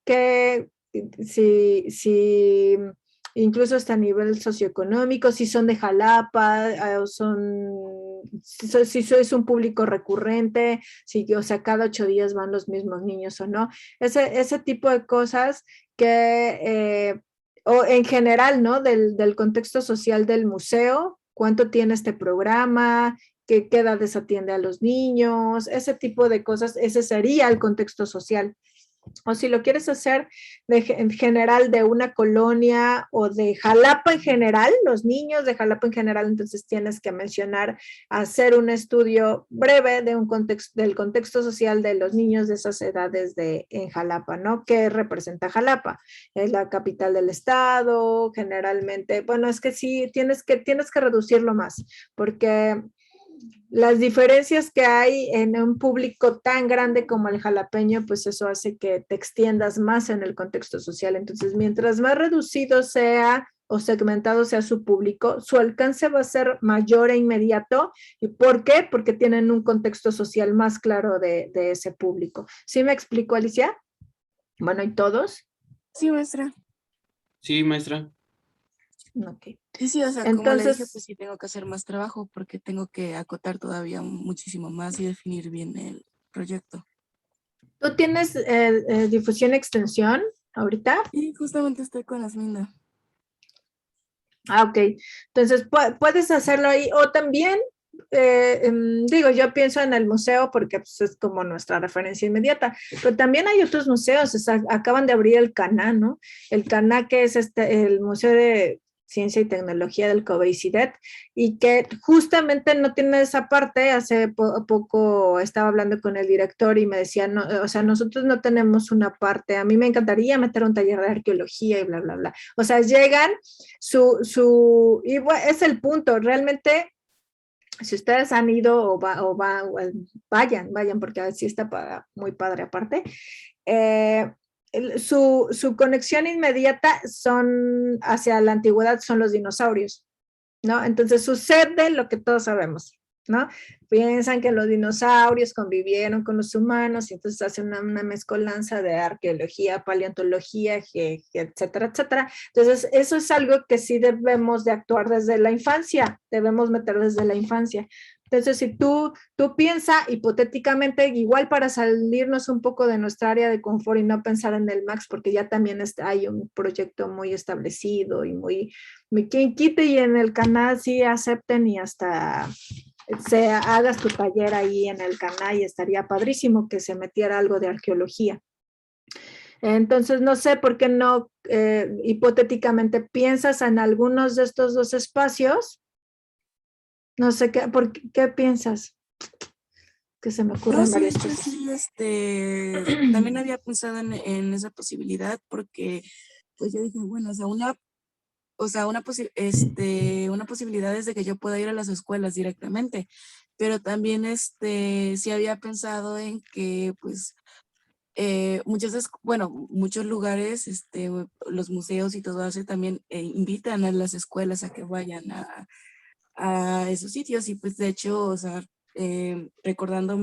A: incluso hasta a nivel socioeconómico, si son de Jalapa, si es un público recurrente, o sea, cada 8 días van los mismos niños o no. Ese tipo de cosas que, o en general, ¿no? Del contexto social del museo, cuánto tiene este programa, qué edades atiende a los niños, ese tipo de cosas, ese sería el contexto social. O si lo quieres hacer en general de una colonia o de Jalapa en general, los niños de Jalapa en general, entonces tienes que mencionar, hacer un estudio breve de del contexto social de los niños de esas edades en Jalapa, ¿no? ¿Qué representa Jalapa? Es la capital del estado, generalmente, bueno, es que sí, tienes que reducirlo más, porque las diferencias que hay en un público tan grande como el jalapeño, pues eso hace que te extiendas más en el contexto social. Entonces, mientras más reducido sea o segmentado sea su público, su alcance va a ser mayor e inmediato. ¿Y por qué? Porque tienen un contexto social más claro de ese público. ¿Sí me explico, Alicia? Bueno, ¿y todos?
D: Sí, maestra.
F: Sí, maestra.
A: Ok.
D: Sí, o sea, como le dije,
A: Entonces,
D: pues sí tengo que hacer más trabajo porque tengo que acotar todavía muchísimo más y definir bien el proyecto.
A: ¿tú tienes difusión y extensión ahorita?
D: Y justamente estoy con Asminda.
A: Ah, ok. Entonces, puedes hacerlo ahí. O también, digo, yo pienso en el museo porque pues, es como nuestra referencia inmediata, pero también hay otros museos. Acaban de abrir el CANA, ¿no? El CANA, que es el Museo de Ciencia y Tecnología del COBEICIDET, y que justamente no tiene esa parte. Hace poco estaba hablando con el director y me decía, no, o sea, nosotros no tenemos una parte. A mí me encantaría meter un taller de arqueología y bla, bla, bla. O sea, llegan y bueno, es el punto, realmente, si ustedes han ido vayan, porque así está muy padre aparte. Su conexión inmediata hacia la antigüedad son los dinosaurios, ¿no? Entonces sucede lo que todos sabemos, ¿no? Piensan que los dinosaurios convivieron con los humanos y entonces hacen una mezcolanza de arqueología, paleontología, etcétera, etcétera. Entonces eso es algo que sí debemos de actuar desde la infancia, debemos meter desde la infancia. Entonces, si tú piensas hipotéticamente, igual para salirnos un poco de nuestra área de confort y no pensar en el Max, porque ya también hay un proyecto muy establecido y quien quite y en el canal sí acepten y hasta hagas tu taller ahí en el canal, y estaría padrísimo que se metiera algo de arqueología. Entonces, no sé por qué no hipotéticamente piensas en algunos de estos dos espacios. No sé, ¿qué piensas? Que se me ocurren
D: No,
A: varias
D: sí,
A: cosas.
D: sí, también había pensado en esa posibilidad porque, pues yo dije, bueno, una posibilidad es de que yo pueda ir a las escuelas directamente, pero también sí había pensado en que, pues, muchos lugares, los museos y todo eso también invitan a las escuelas a que vayan a esos sitios y pues de hecho, o sea, recordando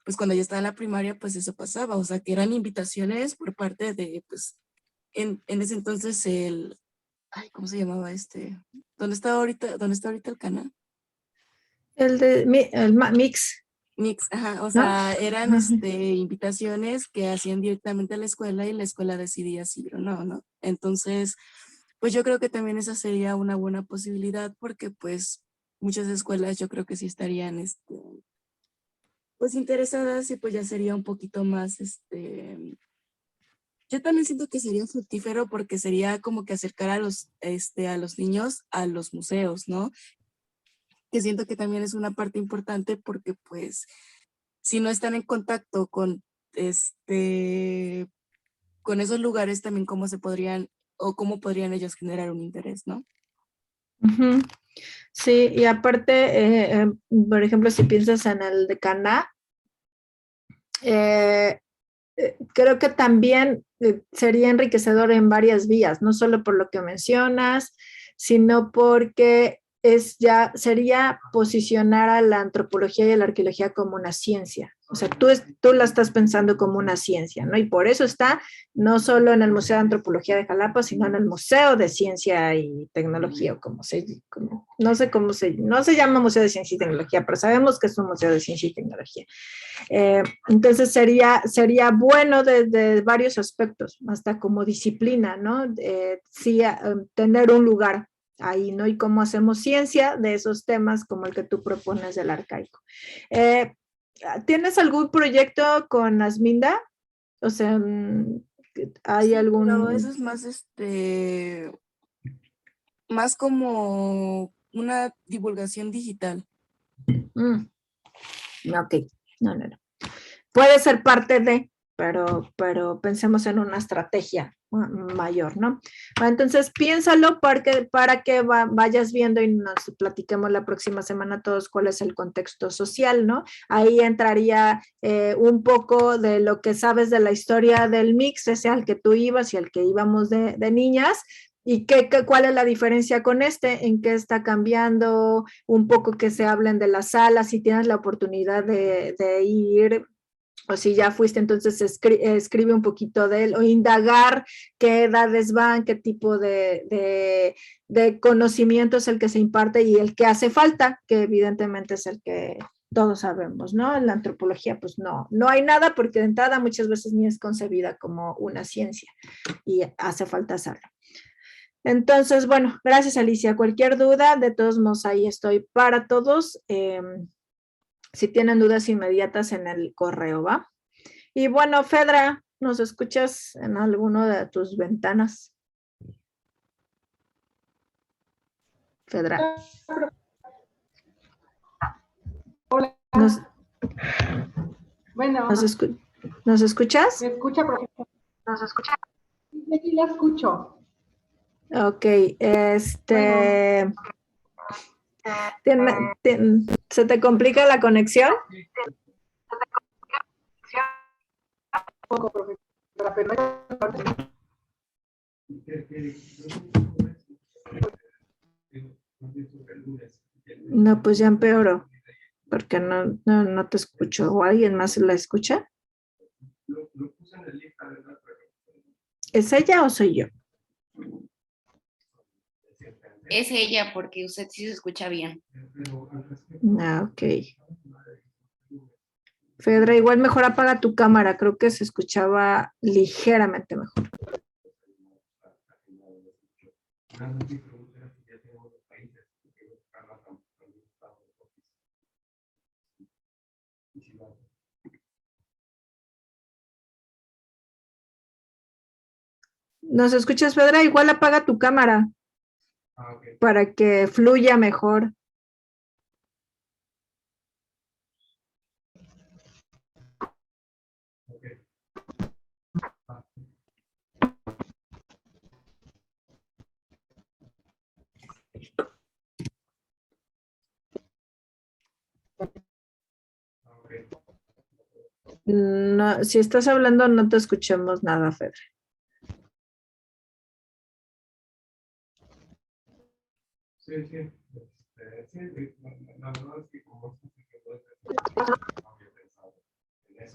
D: pues cuando yo estaba en la primaria, pues eso pasaba, o sea, que eran invitaciones por parte de, pues, en ese entonces Ay, ¿cómo se llamaba este? ¿Dónde está ahorita el canal?
A: El de Mix,
D: Mix, ajá, o
A: ¿no?
D: sea, eran
A: Ajá.
D: invitaciones que hacían directamente a la escuela y la escuela decidía si o no, ¿no? Entonces, pues yo creo que también esa sería una buena posibilidad porque pues muchas escuelas yo creo que sí estarían, pues interesadas y pues ya sería un poquito más, yo también siento que sería fructífero porque sería como que acercar a los niños a los museos, ¿no? Que siento que también es una parte importante porque pues si no están en contacto con esos lugares también cómo se podrían o cómo podrían ellos generar un interés, ¿no?
A: Ujú. Sí, y aparte, por ejemplo, si piensas en el de Caná, eh, creo que también sería enriquecedor en varias vías, no solo por lo que mencionas, sino porque sería posicionar a la antropología y a la arqueología como una ciencia. O sea, tú la estás pensando como una ciencia, ¿no? Y por eso está no solo en el Museo de Antropología de Jalapa, sino en el Museo de Ciencia y Tecnología, o no se llama Museo de Ciencia y Tecnología, pero sabemos que es un museo de ciencia y tecnología. Entonces sería bueno desde varios aspectos, hasta como disciplina, ¿no? Sí, tener un lugar ahí, ¿no? Y cómo hacemos ciencia de esos temas como el que tú propones del arcaico. ¿Tienes algún proyecto con Asminda? O sea, ¿hay
D: Sí, pero
A: algún...?
D: eso es más como una divulgación digital.
A: Ok, no. Puede ser parte de, pero pensemos en una estrategia mayor, ¿no? Entonces piénsalo para que vayas viendo y nos platiquemos la próxima semana todos cuál es el contexto social, ¿no? Ahí entraría un poco de lo que sabes de la historia del mix, ese al que tú ibas y al que íbamos de niñas, y cuál es la diferencia con en qué está cambiando, un poco que se hablen de las salas, si tienes la oportunidad de ir, o si ya fuiste, entonces escribe un poquito de él, o indagar qué edades van, qué tipo de conocimiento es el que se imparte y el que hace falta, que evidentemente es el que todos sabemos, ¿no? En la antropología, pues no hay nada, porque de entrada muchas veces ni es concebida como una ciencia y hace falta hacerlo. Entonces, bueno, gracias Alicia. Cualquier duda, de todos modos, ahí estoy para todos. Si tienen dudas inmediatas en el correo, ¿va? Y bueno, Fedra, ¿nos escuchas en alguno de tus ventanas? Fedra.
G: Hola. Bueno,
A: ¿Nos escuchas?
G: ¿me escucha, profesor? ¿Nos escucha? Sí, sí, la escucho.
A: Ok,
G: Bueno.
A: ¿Se te complica la conexión?
G: Un poco, profesora, pero
A: No, pues ya empeoró, porque no te escucho. ¿O alguien más la escucha? ¿Es ella o soy yo?
B: Es ella porque usted sí se escucha bien.
A: Ok. Fedra, igual mejor apaga tu cámara, creo que se escuchaba ligeramente mejor. ¿Nos escuchas, Fedra? Igual apaga tu cámara para que fluya mejor. No, si estás hablando no te escuchamos nada, Fedra.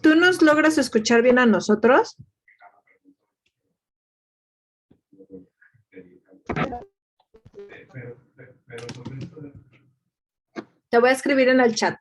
A: ¿Tú nos logras escuchar bien a nosotros? Te voy a escribir en el chat.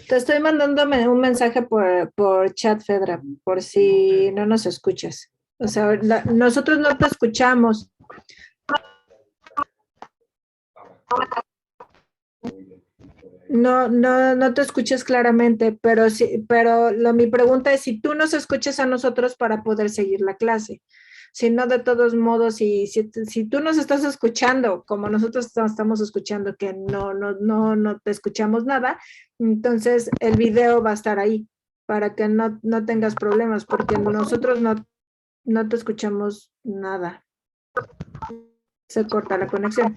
A: Te estoy mandándome un mensaje por chat, Fedra, por si no nos escuchas. O sea, nosotros no te escuchamos. No te escuchas claramente, pero sí, pero mi pregunta es si tú nos escuchas a nosotros para poder seguir la clase. Si no, de todos modos, si tú nos estás escuchando, como nosotros estamos escuchando, que no te escuchamos nada, entonces el video va a estar ahí para que no tengas problemas, porque nosotros no te escuchamos nada. Se corta la conexión.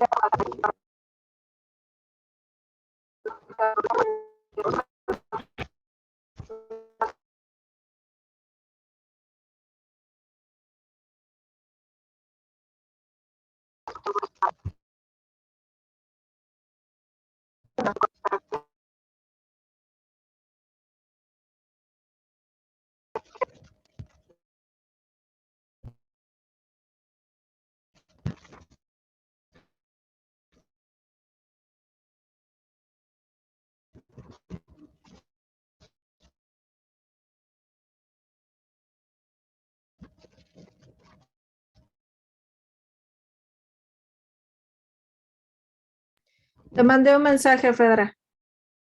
A: Te mandé un mensaje, Fedra,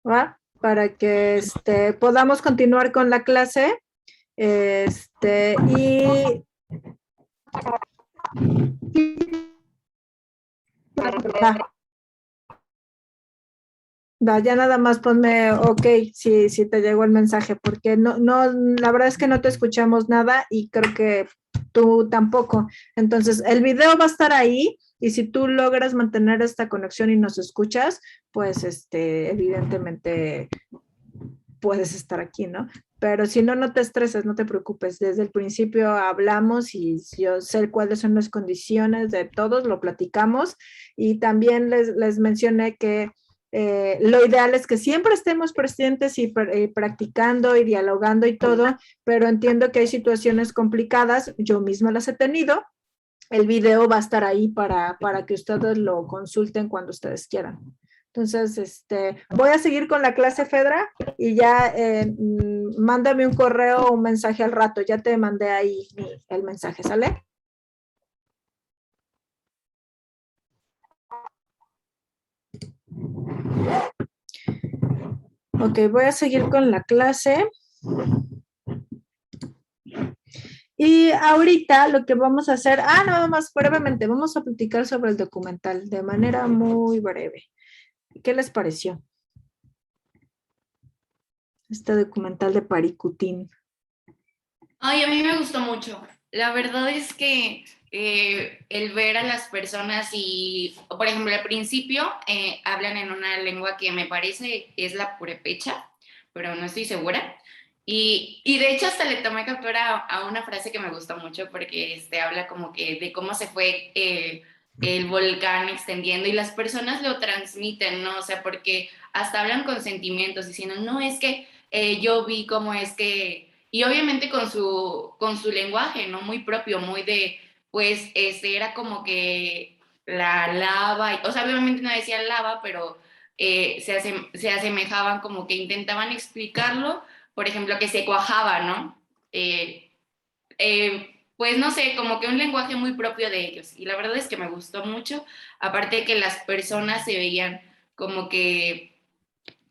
A: ¿va? Para que podamos continuar con la clase. Y ya nada más ponme ok si te llegó el mensaje, porque la verdad es que no te escuchamos nada y creo que tú tampoco. Entonces, el video va a estar ahí y si tú logras mantener esta conexión y nos escuchas, pues evidentemente puedes estar aquí, ¿no? Pero si no te estreses, no te preocupes. Desde el principio hablamos y yo sé cuáles son las condiciones de todos, lo platicamos y también les mencioné que lo ideal es que siempre estemos presentes y practicando y dialogando y todo, pero entiendo que hay situaciones complicadas, yo misma las he tenido. El video va a estar ahí para que ustedes lo consulten cuando ustedes quieran. Entonces, voy a seguir con la clase, Fedra, y ya mándame un correo o un mensaje al rato. Ya te mandé ahí el mensaje, ¿sale? Ok, voy a seguir con la clase. Y ahorita lo que vamos a hacer, nada más brevemente, vamos a platicar sobre el documental de manera muy breve. ¿Qué les pareció? Este documental de Paricutín.
B: Ay, a mí me gustó mucho. La verdad es que el ver a las personas y, por ejemplo, al principio hablan en una lengua que me parece es la purépecha, pero no estoy segura. Y de hecho hasta le tomé captura a una frase que me gustó mucho porque habla como que de cómo se fue el volcán extendiendo y las personas lo transmiten, ¿no? O sea, porque hasta hablan con sentimientos diciendo, no, es que yo vi cómo es que y obviamente con su lenguaje, ¿no? Muy propio, muy de, pues, era como que la lava, o sea, obviamente no decía lava, pero se asemejaban como que intentaban explicarlo, por ejemplo, que se cuajaba, ¿no? Pues no sé, como que un lenguaje muy propio de ellos. Y la verdad es que me gustó mucho, aparte de que las personas se veían como que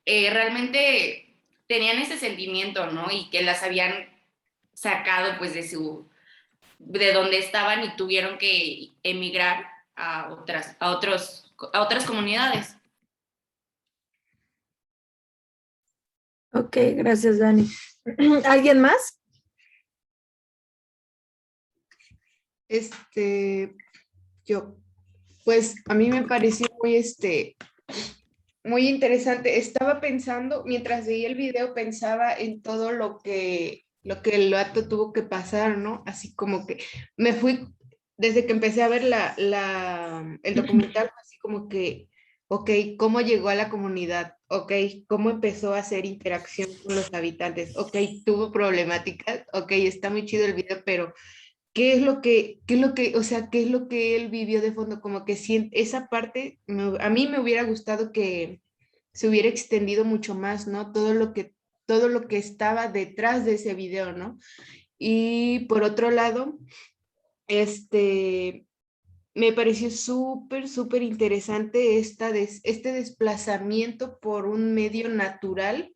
B: realmente tenían ese sentimiento, ¿no? Y que las habían sacado pues de donde estaban y tuvieron que emigrar a otras comunidades.
A: Ok, gracias, Dani. ¿Alguien más?
H: Yo, pues a mí me pareció muy, muy interesante. Estaba pensando, mientras veía el video, pensaba en todo lo que el vato tuvo que pasar, ¿no? Así como que me fui, desde que empecé a ver el documental, así como que, ok, ¿cómo llegó a la comunidad? Ok, ¿cómo empezó a hacer interacción con los habitantes? Ok, tuvo problemáticas, ok, está muy chido el video, pero o sea, qué es lo que él vivió de fondo? Como que esa parte, a mí me hubiera gustado que se hubiera extendido mucho más, ¿no? Todo lo que estaba detrás de ese video, ¿no? Y por otro lado, este, me pareció súper interesante este desplazamiento por un medio natural,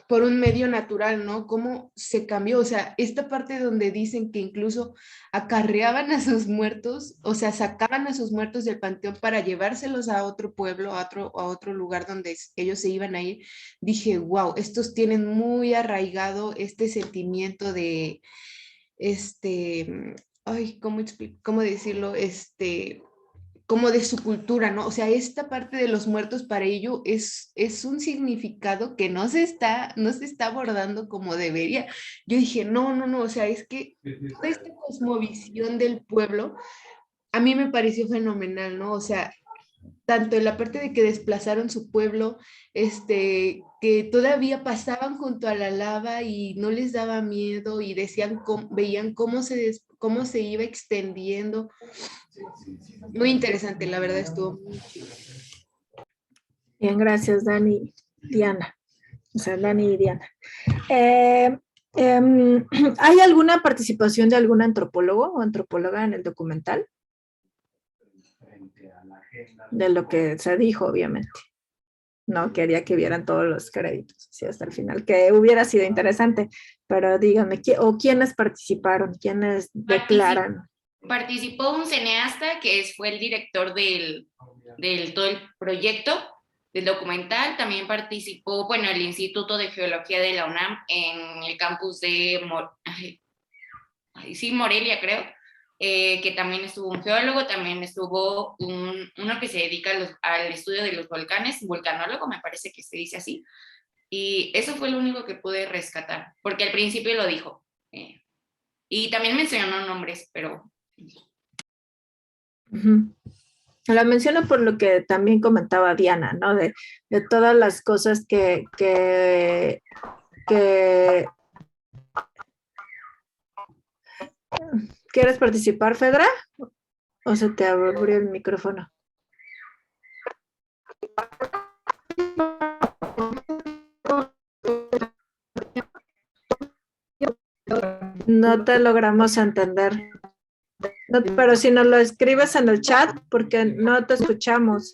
H: por un medio natural, ¿no? Cómo se cambió, o sea, esta parte donde dicen que incluso acarreaban a sus muertos, o sea, sacaban a sus muertos del panteón para llevárselos a otro pueblo, a otro lugar donde ellos se iban a ir, dije, wow, estos tienen muy arraigado este sentimiento de, ay, ¿cómo decirlo? Como de su cultura, ¿no? O sea, esta parte de los muertos para ello es un significado que no se está abordando como debería. Yo dije, no, o sea, es que toda esta cosmovisión del pueblo a mí me pareció fenomenal, ¿no? O sea, tanto en la parte de que desplazaron su pueblo, que todavía pasaban junto a la lava y no les daba miedo y decían, veían cómo se iba extendiendo. Muy interesante, la verdad estuvo muy chido.
A: Bien, gracias, Dani, Diana. O sea, Dani y Diana. ¿Hay alguna participación de algún antropólogo o antropóloga en el documental? De lo que se dijo, obviamente. No quería que vieran todos los créditos, sí, hasta el final, que hubiera sido interesante, pero díganme, ¿quiénes participaron? ¿Quiénes declaran?
B: Participó un cineasta que fue el director del todo el proyecto del documental. También participó, bueno, el Instituto de Geología de la UNAM en el campus de Morelia, creo, que también estuvo un geólogo, también estuvo uno que se dedica al estudio de los volcanes, vulcanólogo, me parece que se dice así. Y eso fue lo único que pude rescatar, porque al principio lo dijo. Y también mencionó nombres, pero...
A: La menciono por lo que también comentaba Diana, ¿no? De todas las cosas que ¿Quieres participar, Fedra? ¿O se te abrió el micrófono? No te logramos entender. No, pero si nos lo escribes en el chat, porque no te escuchamos.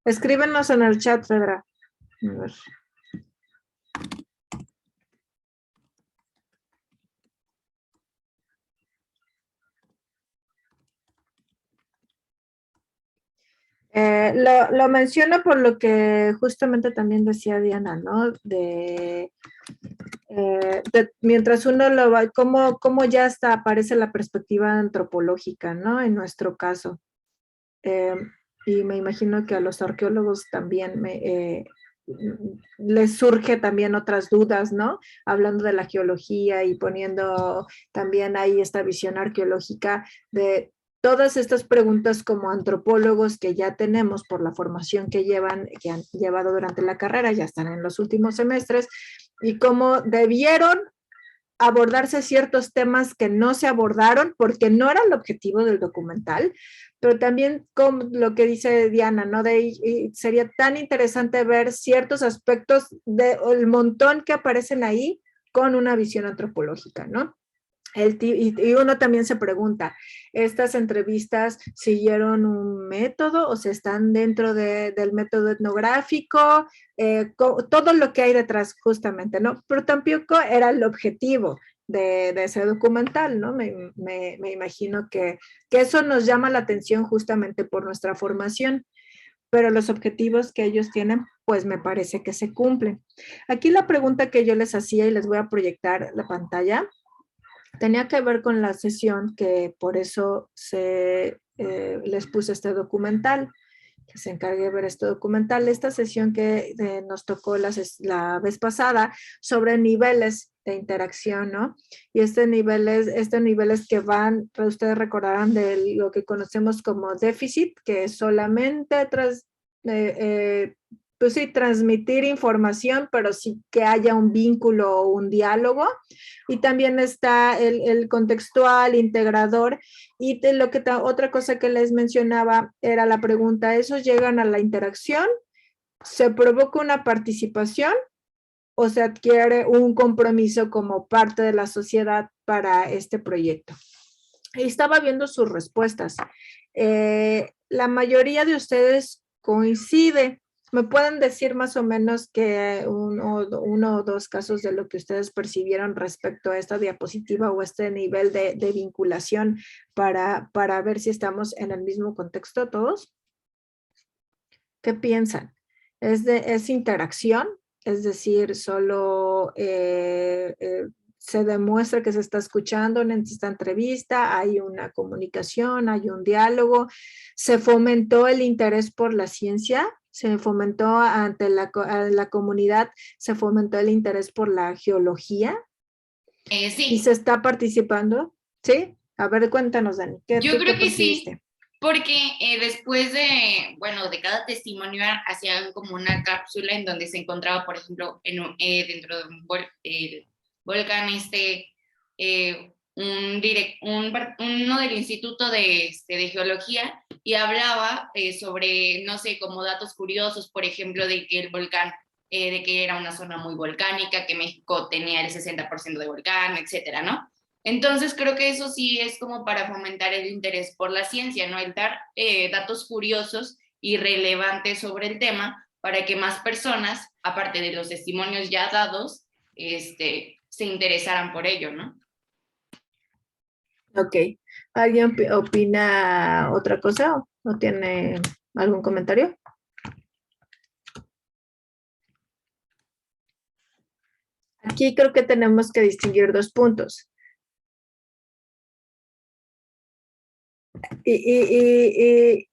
A: Escríbenos en el chat, Fedra. A ver. Lo menciono por lo que justamente también decía Diana, ¿no? Mientras uno lo va, cómo ya hasta aparece la perspectiva antropológica, ¿no? En nuestro caso. Y me imagino que a los arqueólogos también les surge también otras dudas, ¿no? Hablando de la geología y poniendo también ahí esta visión arqueológica de todas estas preguntas como antropólogos que ya tenemos por la formación que han llevado durante la carrera, ya están en los últimos semestres, y cómo debieron abordarse ciertos temas que no se abordaron porque no era el objetivo del documental, pero también con lo que dice Diana, ¿no? Sería tan interesante ver ciertos aspectos del montón que aparecen ahí con una visión antropológica, ¿no? Y uno también se pregunta, ¿estas entrevistas siguieron un método o se están dentro del método etnográfico? Todo lo que hay detrás justamente, ¿no? Pero tampoco era el objetivo de ese documental, ¿no? Me imagino que eso nos llama la atención justamente por nuestra formación, pero los objetivos que ellos tienen, pues me parece que se cumplen. Aquí la pregunta que yo les hacía y les voy a proyectar la pantalla, tenía que ver con la sesión, que por eso les puse este documental, que se encargue de ver este documental, esta sesión que nos tocó la vez pasada sobre niveles de interacción, ¿no? Y estos niveles que van, ustedes recordarán de lo que conocemos como déficit, que es solamente pues sí, transmitir información, pero sí que haya un vínculo o un diálogo. Y también está el contextual, integrador. Y otra cosa que les mencionaba era la pregunta, ¿esos llegan a la interacción? ¿Se provoca una participación? ¿O se adquiere un compromiso como parte de la sociedad para este proyecto? Y estaba viendo sus respuestas. La mayoría de ustedes coincide. ¿Me pueden decir más o menos que uno o dos casos de lo que ustedes percibieron respecto a esta diapositiva o este nivel de vinculación para ver si estamos en el mismo contexto todos? ¿Qué piensan? ¿Es interacción? Es decir, solo se demuestra que se está escuchando en esta entrevista, hay una comunicación, hay un diálogo, se fomentó el interés por la ciencia, se fomentó ante la comunidad, se fomentó el interés por la geología y
B: Sí,
A: se está participando, ¿sí? A ver, cuéntanos, Dani, ¿tú
B: yo
A: qué
B: creo que
A: percibiste?
B: sí, porque después de cada testimonio hacían como una cápsula en donde se encontraba, por ejemplo, dentro de el volcán, uno del Instituto de Geología, y hablaba sobre, no sé, como datos curiosos, por ejemplo, de que el volcán, de que era una zona muy volcánica, que México tenía el 60% de volcán, etcétera, ¿no? Entonces creo que eso sí es como para fomentar el interés por la ciencia, ¿no? El dar datos curiosos y relevantes sobre el tema para que más personas, aparte de los testimonios ya dados, se interesaran por ello, ¿no?
A: Ok. ¿Alguien opina otra cosa o tiene algún comentario? Aquí creo que tenemos que distinguir dos puntos. Y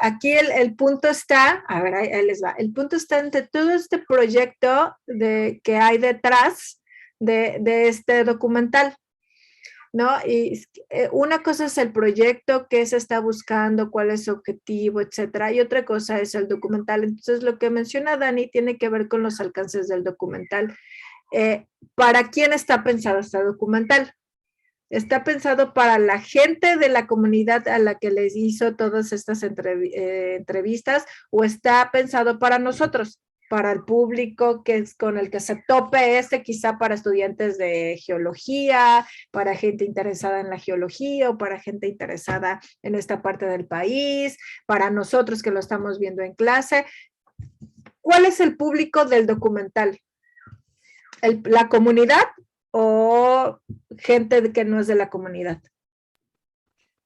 A: aquí el punto está, a ver, ahí les va, el punto está entre todo este proyecto que hay detrás de este documental, ¿no? Y una cosa es el proyecto, qué se está buscando, cuál es su objetivo, etcétera, y otra cosa es el documental. Entonces, lo que menciona Dani tiene que ver con los alcances del documental. ¿Para quién está pensado este documental? Está pensado para la gente de la comunidad a la que les hizo todas estas entrevistas, o está pensado para nosotros, para el público que es con el que se tope quizá para estudiantes de geología, para gente interesada en la geología o para gente interesada en esta parte del país, para nosotros que lo estamos viendo en clase. ¿Cuál es el público del documental? ¿La comunidad o gente que no es de la comunidad?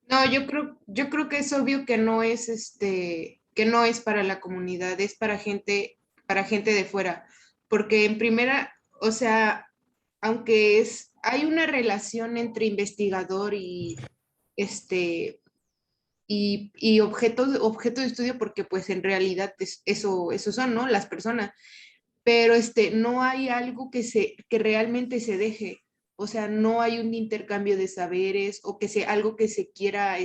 H: No, yo creo que es obvio que no es que no es para la comunidad, es para gente de fuera, porque en primera, o sea, aunque hay una relación entre investigador y y objeto de estudio, porque pues en realidad eso son, ¿no? Las personas, pero no hay algo que realmente se deje. O sea, no hay un intercambio de saberes o que sea algo que se quiera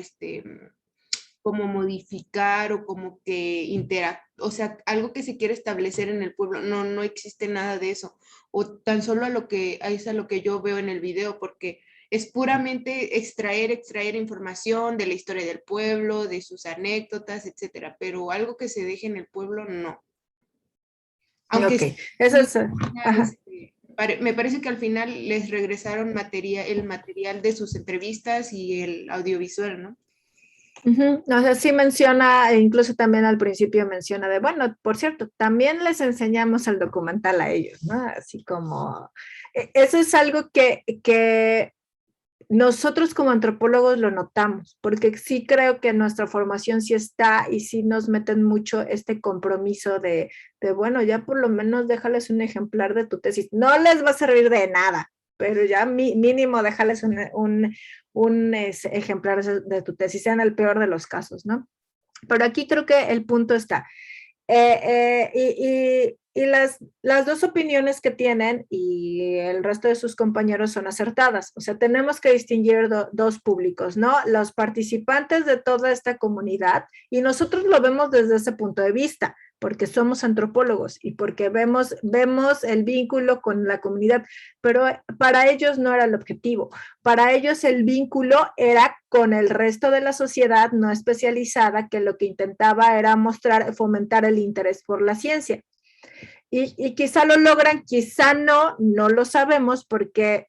H: como modificar o como que o sea, algo que se quiere establecer en el pueblo. No existe nada de eso. O tan solo es a lo que yo veo en el video, porque es puramente extraer información de la historia del pueblo, de sus anécdotas, etcétera, pero algo que se deje en el pueblo, no. Aunque
A: Ok, eso es... ajá.
H: me parece que al final les regresaron el material de sus entrevistas y el audiovisual, ¿no?
A: O sea, sí menciona, e incluso también al principio menciona bueno, por cierto, también les enseñamos el documental a ellos, ¿no? Así como, eso es algo que nosotros como antropólogos lo notamos, porque sí creo que nuestra formación sí está y sí nos meten mucho este compromiso de bueno, ya por lo menos déjales un ejemplar de tu tesis. No les va a servir de nada, pero ya mínimo déjales un ejemplar de tu tesis, sea en el peor de los casos, ¿no? Pero aquí creo que el punto está. Y las dos opiniones que tienen y el resto de sus compañeros son acertadas. O sea, tenemos que distinguir dos públicos, ¿no? Los participantes de toda esta comunidad, y nosotros lo vemos desde ese punto de vista, porque somos antropólogos y porque vemos el vínculo con la comunidad, pero para ellos no era el objetivo. Para ellos el vínculo era con el resto de la sociedad no especializada, que lo que intentaba era fomentar el interés por la ciencia. Y quizá lo logran, quizá no lo sabemos porque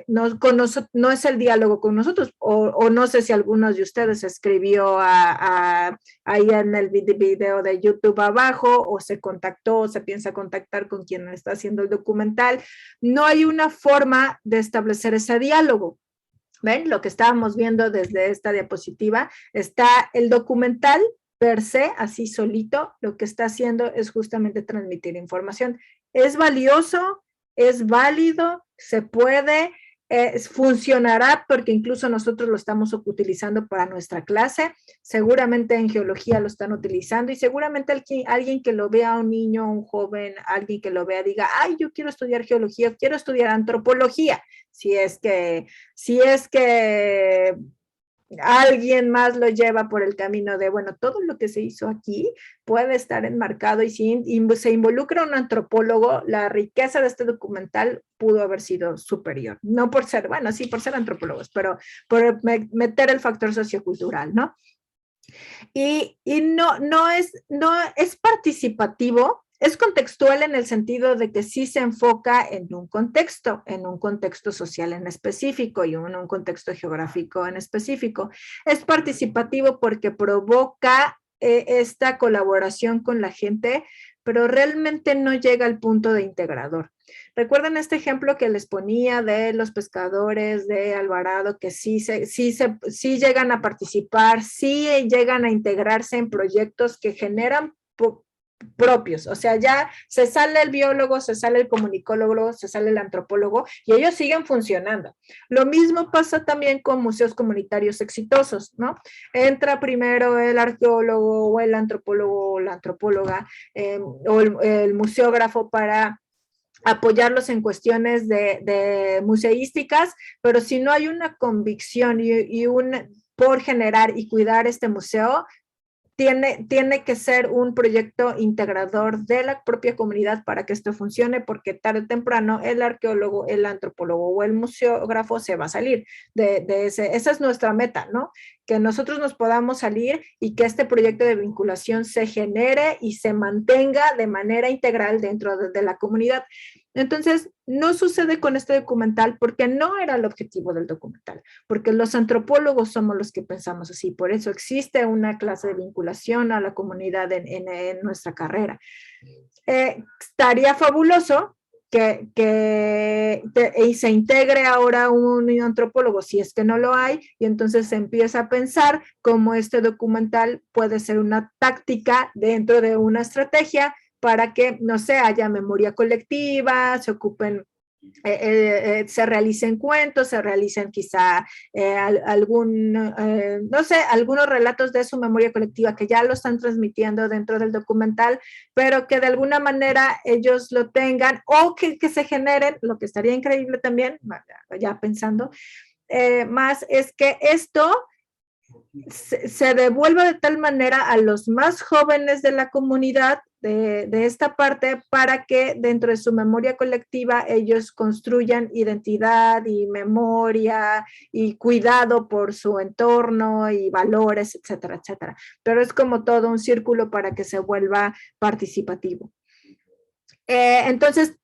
A: no es el diálogo con nosotros, o no sé si algunos de ustedes escribió ahí en el video de YouTube abajo, o se contactó, o se piensa contactar con quien está haciendo el documental. No hay una forma de establecer ese diálogo. ¿Ven? Lo que estábamos viendo desde esta diapositiva, está el documental per se, así solito, lo que está haciendo es justamente transmitir información. Es valioso, es válido, se puede, funcionará porque incluso nosotros lo estamos utilizando para nuestra clase, seguramente en geología lo están utilizando y seguramente alguien que lo vea, un niño, un joven, alguien que lo vea diga, ay, yo quiero estudiar geología, quiero estudiar antropología, si es que alguien más lo lleva por el camino de, bueno, todo lo que se hizo aquí puede estar enmarcado y si se involucra un antropólogo, la riqueza de este documental pudo haber sido superior. No por ser, bueno, sí, por ser antropólogos, pero por meter el factor sociocultural, ¿no? Y no es participativo, es contextual en el sentido de que sí se enfoca en un contexto social en específico y en un contexto geográfico en específico. Es participativo porque provoca esta colaboración con la gente, pero realmente no llega al punto de integrador. ¿Recuerdan este ejemplo que les ponía de los pescadores de Alvarado que sí llegan a participar, sí llegan a integrarse en proyectos que generan propios, o sea, ya se sale el biólogo, se sale el comunicólogo, se sale el antropólogo y ellos siguen funcionando. Lo mismo pasa también con museos comunitarios exitosos, ¿no? Entra primero el arqueólogo o el antropólogo o la antropóloga o el museógrafo para apoyarlos en cuestiones de museísticas, pero si no hay una convicción por generar y cuidar este museo, tiene que ser un proyecto integrador de la propia comunidad para que esto funcione, porque tarde o temprano el arqueólogo, el antropólogo o el museógrafo se va a salir de ese. Esa es nuestra meta, ¿no? Que nosotros nos podamos salir y que este proyecto de vinculación se genere y se mantenga de manera integral dentro de la comunidad. Entonces, no sucede con este documental porque no era el objetivo del documental, porque los antropólogos somos los que pensamos así, por eso existe una clase de vinculación a la comunidad en nuestra carrera. Estaría fabuloso que se integre ahora un antropólogo, si es que no lo hay, y entonces se empieza a pensar cómo este documental puede ser una táctica dentro de una estrategia para que, no sé, haya memoria colectiva, se ocupen, se realicen cuentos, se realicen quizá algunos relatos de su memoria colectiva que ya lo están transmitiendo dentro del documental, pero que de alguna manera ellos lo tengan o que se generen, lo que estaría increíble también, ya pensando, más es que esto se devuelva de tal manera a los más jóvenes de la comunidad de esta parte para que dentro de su memoria colectiva ellos construyan identidad y memoria y cuidado por su entorno y valores, etcétera, etcétera. Pero es como todo un círculo para que se vuelva participativo. Entonces,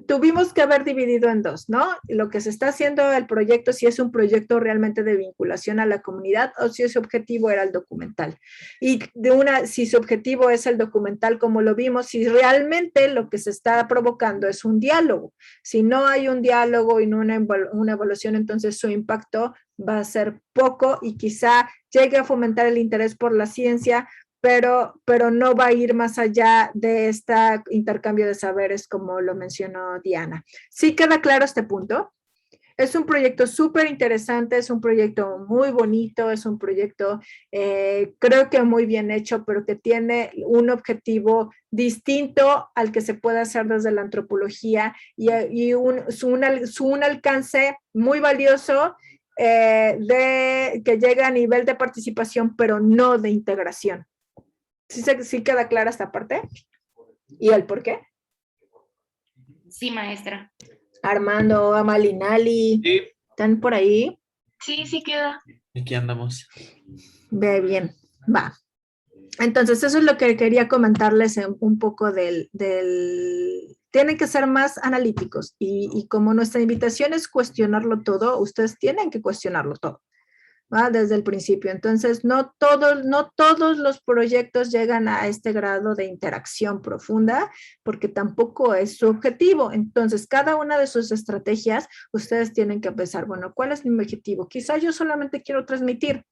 A: tuvimos que haber dividido en dos, ¿no? Lo que se está haciendo el proyecto, si es un proyecto realmente de vinculación a la comunidad o si su objetivo era el documental. Y si su objetivo es el documental, como lo vimos, si realmente lo que se está provocando es un diálogo. Si no hay un diálogo y no una evaluación, entonces su impacto va a ser poco y quizá llegue a fomentar el interés por la ciencia, pero no va a ir más allá de este intercambio de saberes como lo mencionó Diana. ¿Sí queda claro este punto? Es un proyecto súper interesante, es un proyecto muy bonito, es un proyecto creo que muy bien hecho, pero que tiene un objetivo distinto al que se puede hacer desde la antropología y un alcance muy valioso que llega a nivel de participación, pero no de integración. ¿Sí queda clara esta parte? ¿Y el por qué?
B: Sí, maestra.
A: Armando, Amalinali,
F: Sí,
A: ¿están por ahí?
E: Sí, sí queda.
F: aquí andamos.
A: Ve bien, va. Entonces, eso es lo que quería comentarles un poco tienen que ser más analíticos y como nuestra invitación es cuestionarlo todo, ustedes tienen que cuestionarlo todo. ¿Va? Desde el principio. Entonces, no todos los proyectos llegan a este grado de interacción profunda, porque tampoco es su objetivo. Entonces, cada una de sus estrategias, ustedes tienen que pensar, bueno, ¿cuál es mi objetivo? Quizá yo solamente quiero transmitir,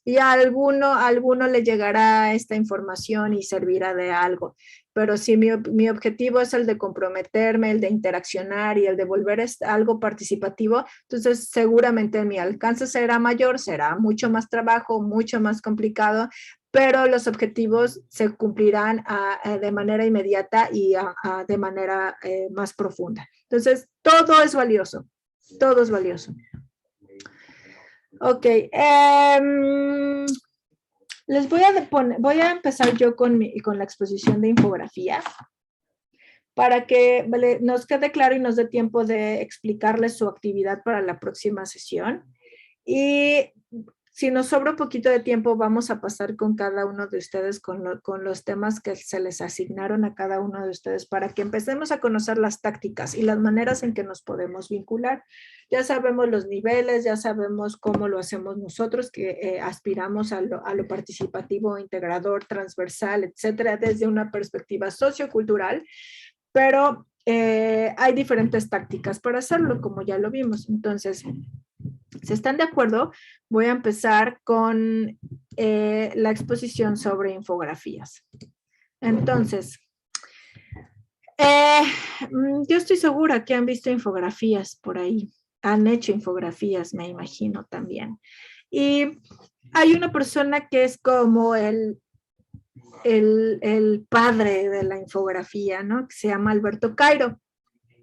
A: y a alguno le llegará esta información y servirá de algo. Pero si mi objetivo es el de comprometerme, el de interaccionar y el de volver algo participativo, entonces seguramente mi alcance será mayor, será mucho más trabajo, mucho más complicado, pero los objetivos se cumplirán de manera inmediata y de manera más profunda. Entonces, todo es valioso, todo es valioso. Ok, les voy a empezar yo con la exposición de infografía para que nos quede claro y nos dé tiempo de explicarles su actividad para la próxima sesión. Y si nos sobra un poquito de tiempo, vamos a pasar con cada uno de ustedes con los temas que se les asignaron a cada uno de ustedes para que empecemos a conocer las tácticas y las maneras en que nos podemos vincular. Ya sabemos los niveles, ya sabemos cómo lo hacemos nosotros, que aspiramos a lo participativo, integrador, transversal, etcétera, desde una perspectiva sociocultural, pero hay diferentes tácticas para hacerlo, como ya lo vimos. Entonces, si están de acuerdo, voy a empezar con la exposición sobre infografías. Entonces, yo estoy segura que han visto infografías por ahí. Han hecho infografías, me imagino también. Y hay una persona que es como el padre de la infografía, ¿no? Que se llama Alberto Cairo.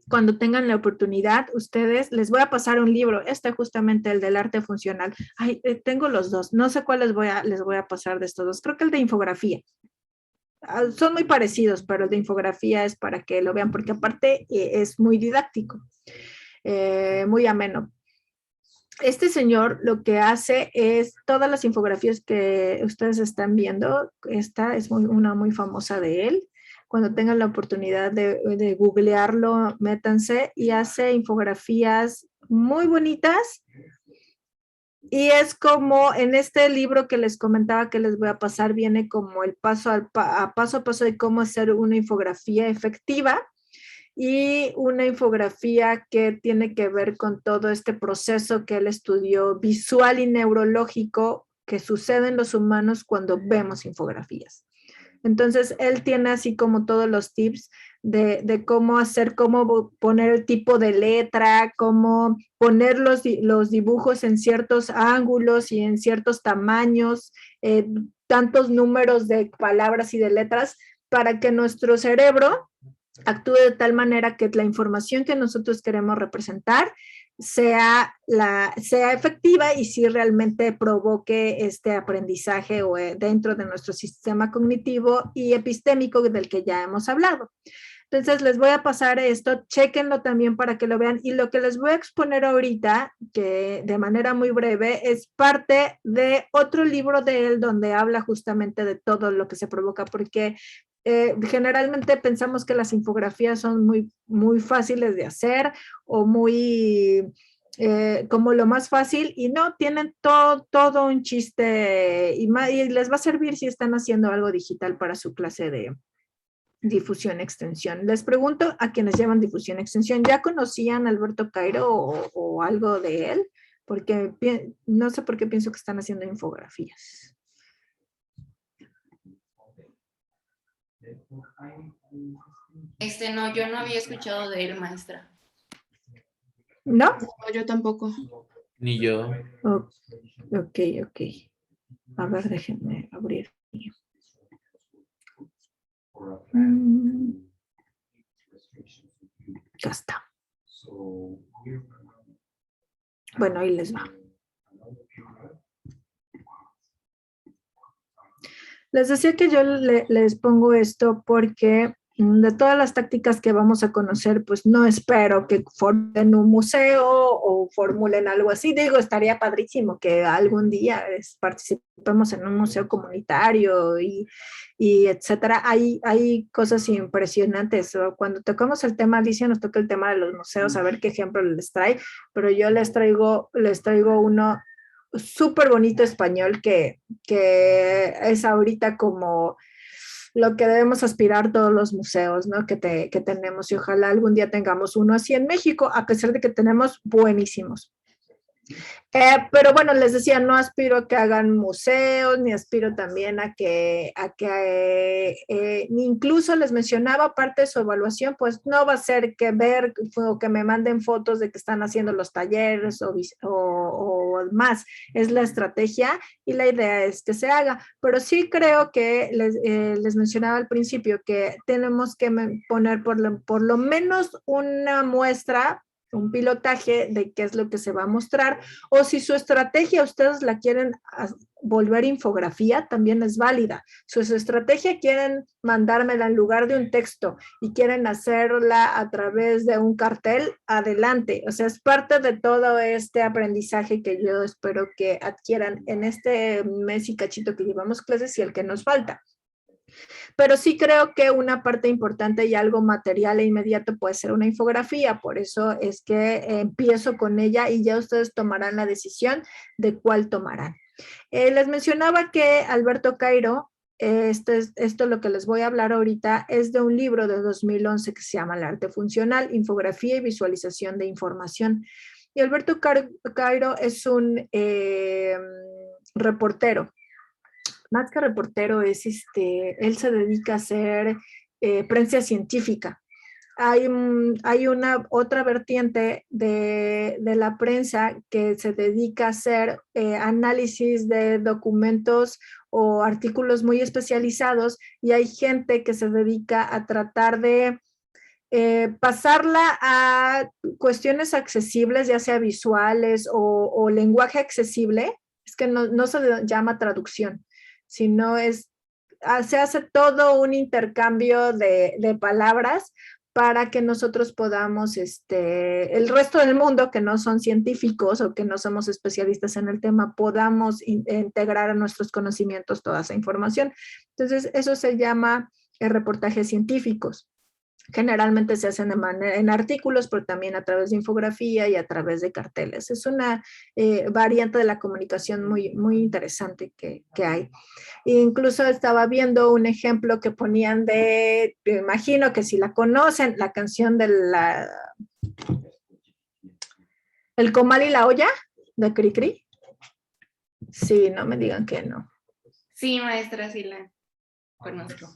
A: Cuando tengan la oportunidad, ustedes, les voy a pasar un libro, justamente el del arte funcional. Ay, tengo los dos, no sé cuál les voy a pasar de estos dos. Creo que el de infografía. Son muy parecidos, pero el de infografía es para que lo vean, porque aparte es muy didáctico, muy ameno. Este señor lo que hace es todas las infografías que ustedes están viendo, esta es una muy famosa de él. Cuando tengan la oportunidad de googlearlo, métanse, y hace infografías muy bonitas. Y es como en este libro que les comentaba que les voy a pasar, viene como el paso a paso de cómo hacer una infografía efectiva y una infografía que tiene que ver con todo este proceso que él estudió visual y neurológico que sucede en los humanos cuando vemos infografías. Entonces, él tiene así como todos los tips de cómo hacer, cómo poner el tipo de letra, cómo poner los dibujos en ciertos ángulos y en ciertos tamaños, tantos números de palabras y de letras, para que nuestro cerebro actúe de tal manera que la información que nosotros queremos representar sea efectiva y si realmente provoque este aprendizaje dentro de nuestro sistema cognitivo y epistémico del que ya hemos hablado. Entonces les voy a pasar esto, chéquenlo también para que lo vean, y lo que les voy a exponer ahorita, que de manera muy breve, es parte de otro libro de él donde habla justamente de todo lo que se provoca, porque generalmente pensamos que las infografías son muy, muy fáciles de hacer o muy como lo más fácil, y no, tienen todo un chiste y les va a servir si están haciendo algo digital para su clase de difusión extensión. Les pregunto a quienes llevan difusión extensión, ¿ya conocían a Alberto Cairo o algo de él? Porque no sé por qué pienso que están haciendo infografías.
B: No, yo no había escuchado de él, maestra.
A: ¿No?
C: No, yo tampoco.
F: Ni yo.
A: O- ok. A ver, déjenme abrir. Ya está. Bueno, ahí les va. Les decía que yo les pongo esto porque de todas las tácticas que vamos a conocer, pues no espero que formen un museo o formulen algo así. Digo, estaría padrísimo que algún día participemos en un museo comunitario y etcétera. Hay cosas impresionantes. Cuando tocamos el tema, Alicia nos toca el tema de los museos, a ver qué ejemplo les trae, pero yo les traigo uno súper bonito español que es ahorita como lo que debemos aspirar todos los museos, ¿no? Que tenemos, y ojalá algún día tengamos uno así en México, a pesar de que tenemos buenísimos. Pero bueno, les decía, no aspiro a que hagan museos, ni aspiro también a que ni incluso les mencionaba parte de su evaluación, pues no va a ser que ver o que me manden fotos de que están haciendo los talleres o más, es la estrategia y la idea es que se haga, pero sí creo que les mencionaba al principio que tenemos que poner por lo menos una muestra, un pilotaje de qué es lo que se va a mostrar, o si su estrategia ustedes la quieren volver infografía, también es válida. Si su estrategia quieren mandármela en lugar de un texto y quieren hacerla a través de un cartel, adelante. O sea, es parte de todo este aprendizaje que yo espero que adquieran en este mes y cachito que llevamos clases y el que nos falta. Pero sí creo que una parte importante y algo material e inmediato puede ser una infografía, por eso es que empiezo con ella y ya ustedes tomarán la decisión de cuál tomarán. Les mencionaba que Alberto Cairo, esto lo que les voy a hablar ahorita es de un libro de 2011 que se llama El arte funcional, infografía y visualización de información. Y Alberto Cairo es un reportero. Más que reportero, él se dedica a hacer prensa científica. Hay una otra vertiente de la prensa que se dedica a hacer análisis de documentos o artículos muy especializados, y hay gente que se dedica a tratar de pasarla a cuestiones accesibles, ya sea visuales o lenguaje accesible. Es que no se llama traducción, sino se hace todo un intercambio de palabras para que nosotros podamos, el resto del mundo que no son científicos o que no somos especialistas en el tema, podamos integrar a nuestros conocimientos toda esa información. Entonces, eso se llama reportajes científicos. Generalmente se hacen en artículos, pero también a través de infografía y a través de carteles. Es una variante de la comunicación muy, muy interesante que hay. Incluso estaba viendo un ejemplo que ponían me imagino que si la conocen, la canción de El comal y la olla, de Cricri. Sí, no me digan que no.
B: Sí, maestra, sí la conozco.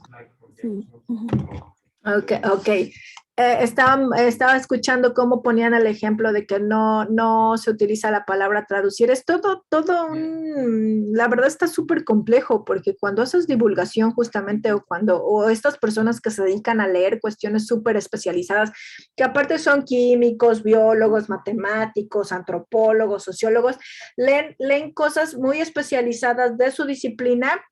D: Sí.
A: Ok. Estaba escuchando cómo ponían el ejemplo de que no se utiliza la palabra traducir. Es la verdad está súper complejo, porque cuando haces divulgación justamente o estas personas que se dedican a leer cuestiones súper especializadas, que aparte son químicos, biólogos, matemáticos, antropólogos, sociólogos, leen cosas muy especializadas de su disciplina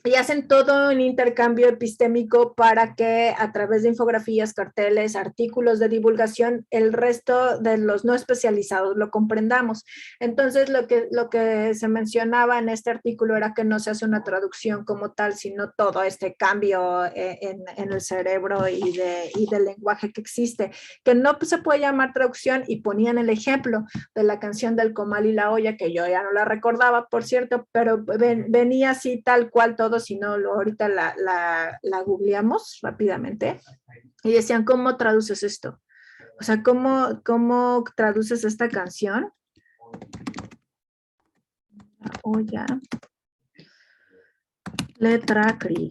A: y hacen todo un intercambio epistémico para que a través de infografías, carteles, artículos de divulgación, el resto de los no especializados lo comprendamos. Entonces, lo que se mencionaba en este artículo era que no se hace una traducción como tal, sino todo este cambio en el cerebro y del lenguaje que existe, que no se puede llamar traducción, y ponían el ejemplo de la canción del comal y la olla, que yo ya no la recordaba, por cierto, pero venía así tal cual todo, si no, ahorita la googleamos rápidamente, y decían, ¿cómo traduces esto? O sea, ¿cómo traduces esta canción? Olla, letra, cri,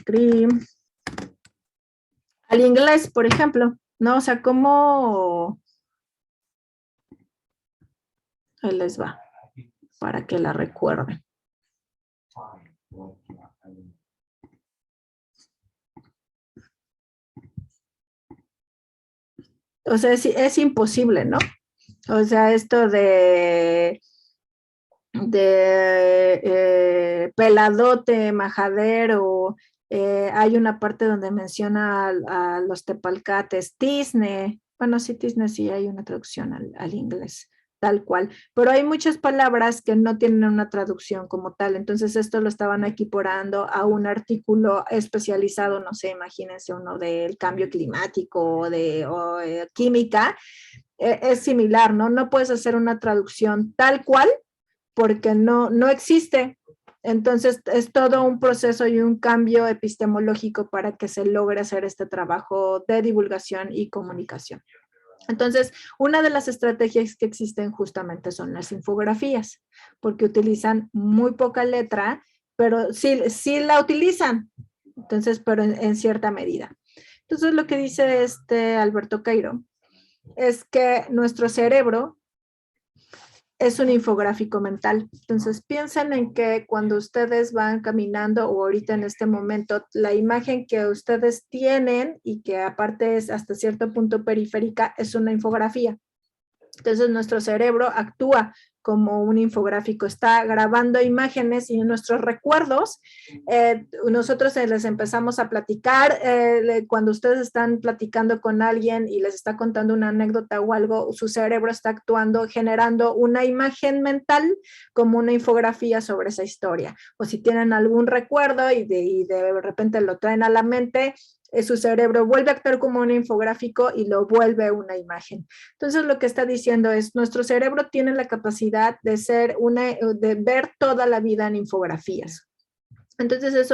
A: al inglés, por ejemplo, ¿no? O sea, ¿cómo? Ahí les va, para que la recuerden. O sea, es imposible, ¿no? O sea, esto de peladote, majadero, hay una parte donde menciona a los tepalcates, tizne, bueno, sí, tizne sí hay una traducción al inglés, tal cual, pero hay muchas palabras que no tienen una traducción como tal, entonces esto lo estaban equiparando a un artículo especializado, no sé, imagínense uno del cambio climático o química, es similar, ¿no? No puedes hacer una traducción tal cual porque no existe. Entonces es todo un proceso y un cambio epistemológico para que se logre hacer este trabajo de divulgación y comunicación. Entonces, una de las estrategias que existen justamente son las infografías, porque utilizan muy poca letra, pero sí la utilizan, entonces, pero en cierta medida. Entonces, lo que dice Alberto Cairo es que nuestro cerebro es un infográfico mental. Entonces piensen en que cuando ustedes van caminando o ahorita en este momento, la imagen que ustedes tienen y que aparte es hasta cierto punto periférica es una infografía. Entonces nuestro cerebro actúa como un infográfico, está grabando imágenes y nuestros recuerdos, nosotros les empezamos a platicar, cuando ustedes están platicando con alguien y les está contando una anécdota o algo, su cerebro está actuando, generando una imagen mental como una infografía sobre esa historia. O si tienen algún recuerdo y de repente lo traen a la mente, su cerebro vuelve a actuar como un infográfico y lo vuelve una imagen. Entonces lo que está diciendo es, nuestro cerebro tiene la capacidad de ver toda la vida en infografías. Entonces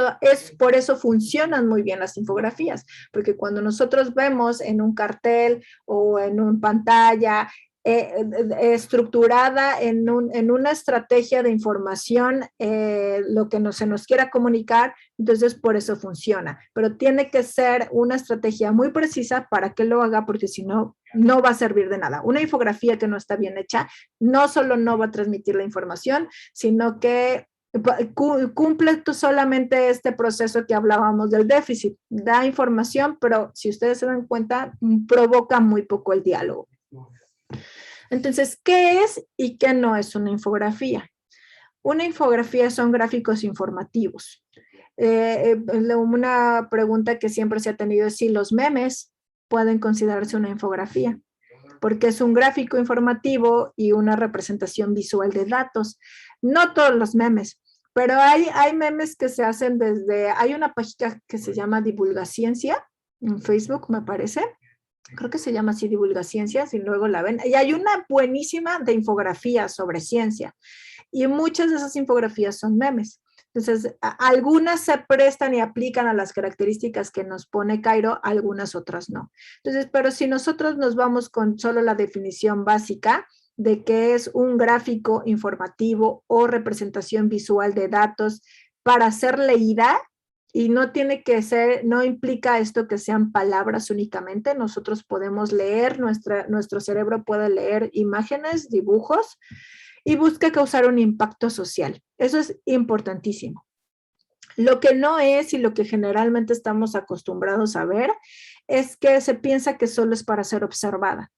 A: por eso funcionan muy bien las infografías, porque cuando nosotros vemos en un cartel o en una pantalla estructurada en una estrategia de información, lo que se nos quiera comunicar, entonces por eso funciona. Pero tiene que ser una estrategia muy precisa para que lo haga, porque si no, no va a servir de nada. Una infografía que no está bien hecha, no solo no va a transmitir la información, sino que cumple solamente este proceso que hablábamos del déficit. Da información, pero si ustedes se dan cuenta, provoca muy poco el diálogo. Entonces, ¿qué es y qué no es una infografía? Una infografía son gráficos informativos. Una pregunta que siempre se ha tenido es si los memes pueden considerarse una infografía, porque es un gráfico informativo y una representación visual de datos. No todos los memes, pero hay memes que se hacen hay una página que se llama Divulgaciencia en Facebook, me parece. Creo que se llama así Divulgaciencia, si luego la ven. Y hay una buenísima de infografías sobre ciencia. Y muchas de esas infografías son memes. Entonces, algunas se prestan y aplican a las características que nos pone Cairo, algunas otras no. Entonces, pero si nosotros nos vamos con solo la definición básica de qué es un gráfico informativo o representación visual de datos para ser leída, y no tiene que ser, no implica esto que sean palabras únicamente, nosotros podemos leer, nuestro cerebro puede leer imágenes, dibujos, y busca causar un impacto social. Eso es importantísimo. Lo que no es y lo que generalmente estamos acostumbrados a ver es que se piensa que solo es para ser observada.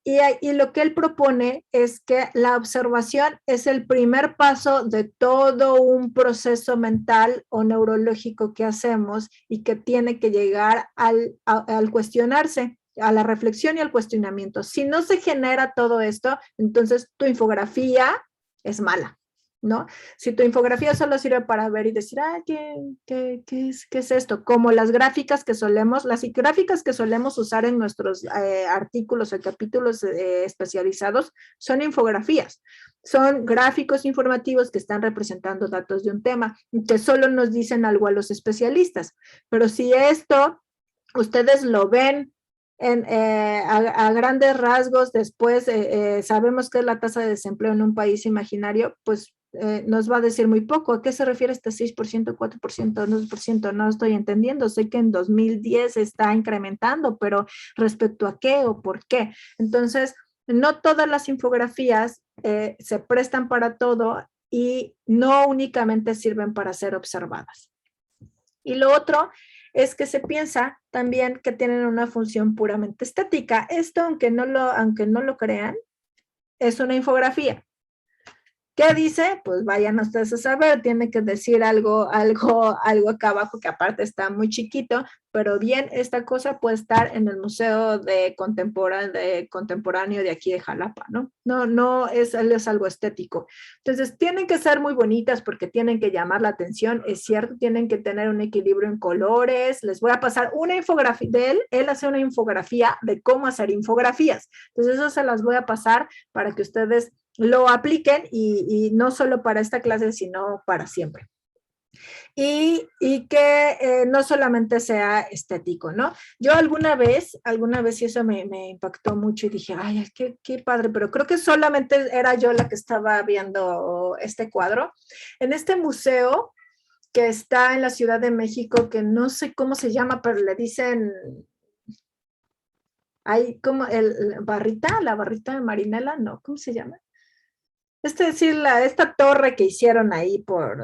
A: Y lo que él propone es que la observación es el primer paso de todo un proceso mental o neurológico que hacemos y que tiene que llegar al cuestionarse, a la reflexión y al cuestionamiento. Si no se genera todo esto, entonces tu infografía es mala, ¿no? Si tu infografía solo sirve para ver y decir, ¿qué es esto? Como las gráficas que solemos usar en nuestros artículos o capítulos especializados son infografías. Son gráficos informativos que están representando datos de un tema, que solo nos dicen algo a los especialistas. Pero si esto ustedes lo ven a grandes rasgos, después sabemos que es la tasa de desempleo en un país imaginario, pues nos va a decir muy poco. ¿A qué se refiere este 6%, 4%, 9%? No estoy entendiendo. Sé que en 2010 está incrementando, pero ¿respecto a qué o por qué? Entonces, no todas las infografías se prestan para todo y no únicamente sirven para ser observadas. Y lo otro es que se piensa también que tienen una función puramente estética. Esto, aunque no lo crean, es una infografía. ¿Qué dice? Pues vayan ustedes a saber, tiene que decir algo acá abajo que aparte está muy chiquito, pero bien, esta cosa puede estar en el Museo Contemporáneo de aquí de Jalapa, ¿no? No es algo estético. Entonces, tienen que ser muy bonitas porque tienen que llamar la atención, es cierto, tienen que tener un equilibrio en colores. Les voy a pasar una infografía de él hace una infografía de cómo hacer infografías. Entonces, eso se las voy a pasar para que ustedes lo apliquen y no solo para esta clase, sino para siempre. Y que no solamente sea estético, ¿no? Yo alguna vez, y eso me impactó mucho y dije, ay, qué padre, pero creo que solamente era yo la que estaba viendo este cuadro. En este museo que está en la Ciudad de México, que no sé cómo se llama, pero le dicen, hay como la barrita de Marinela, no, ¿cómo se llama? Esta torre que hicieron ahí por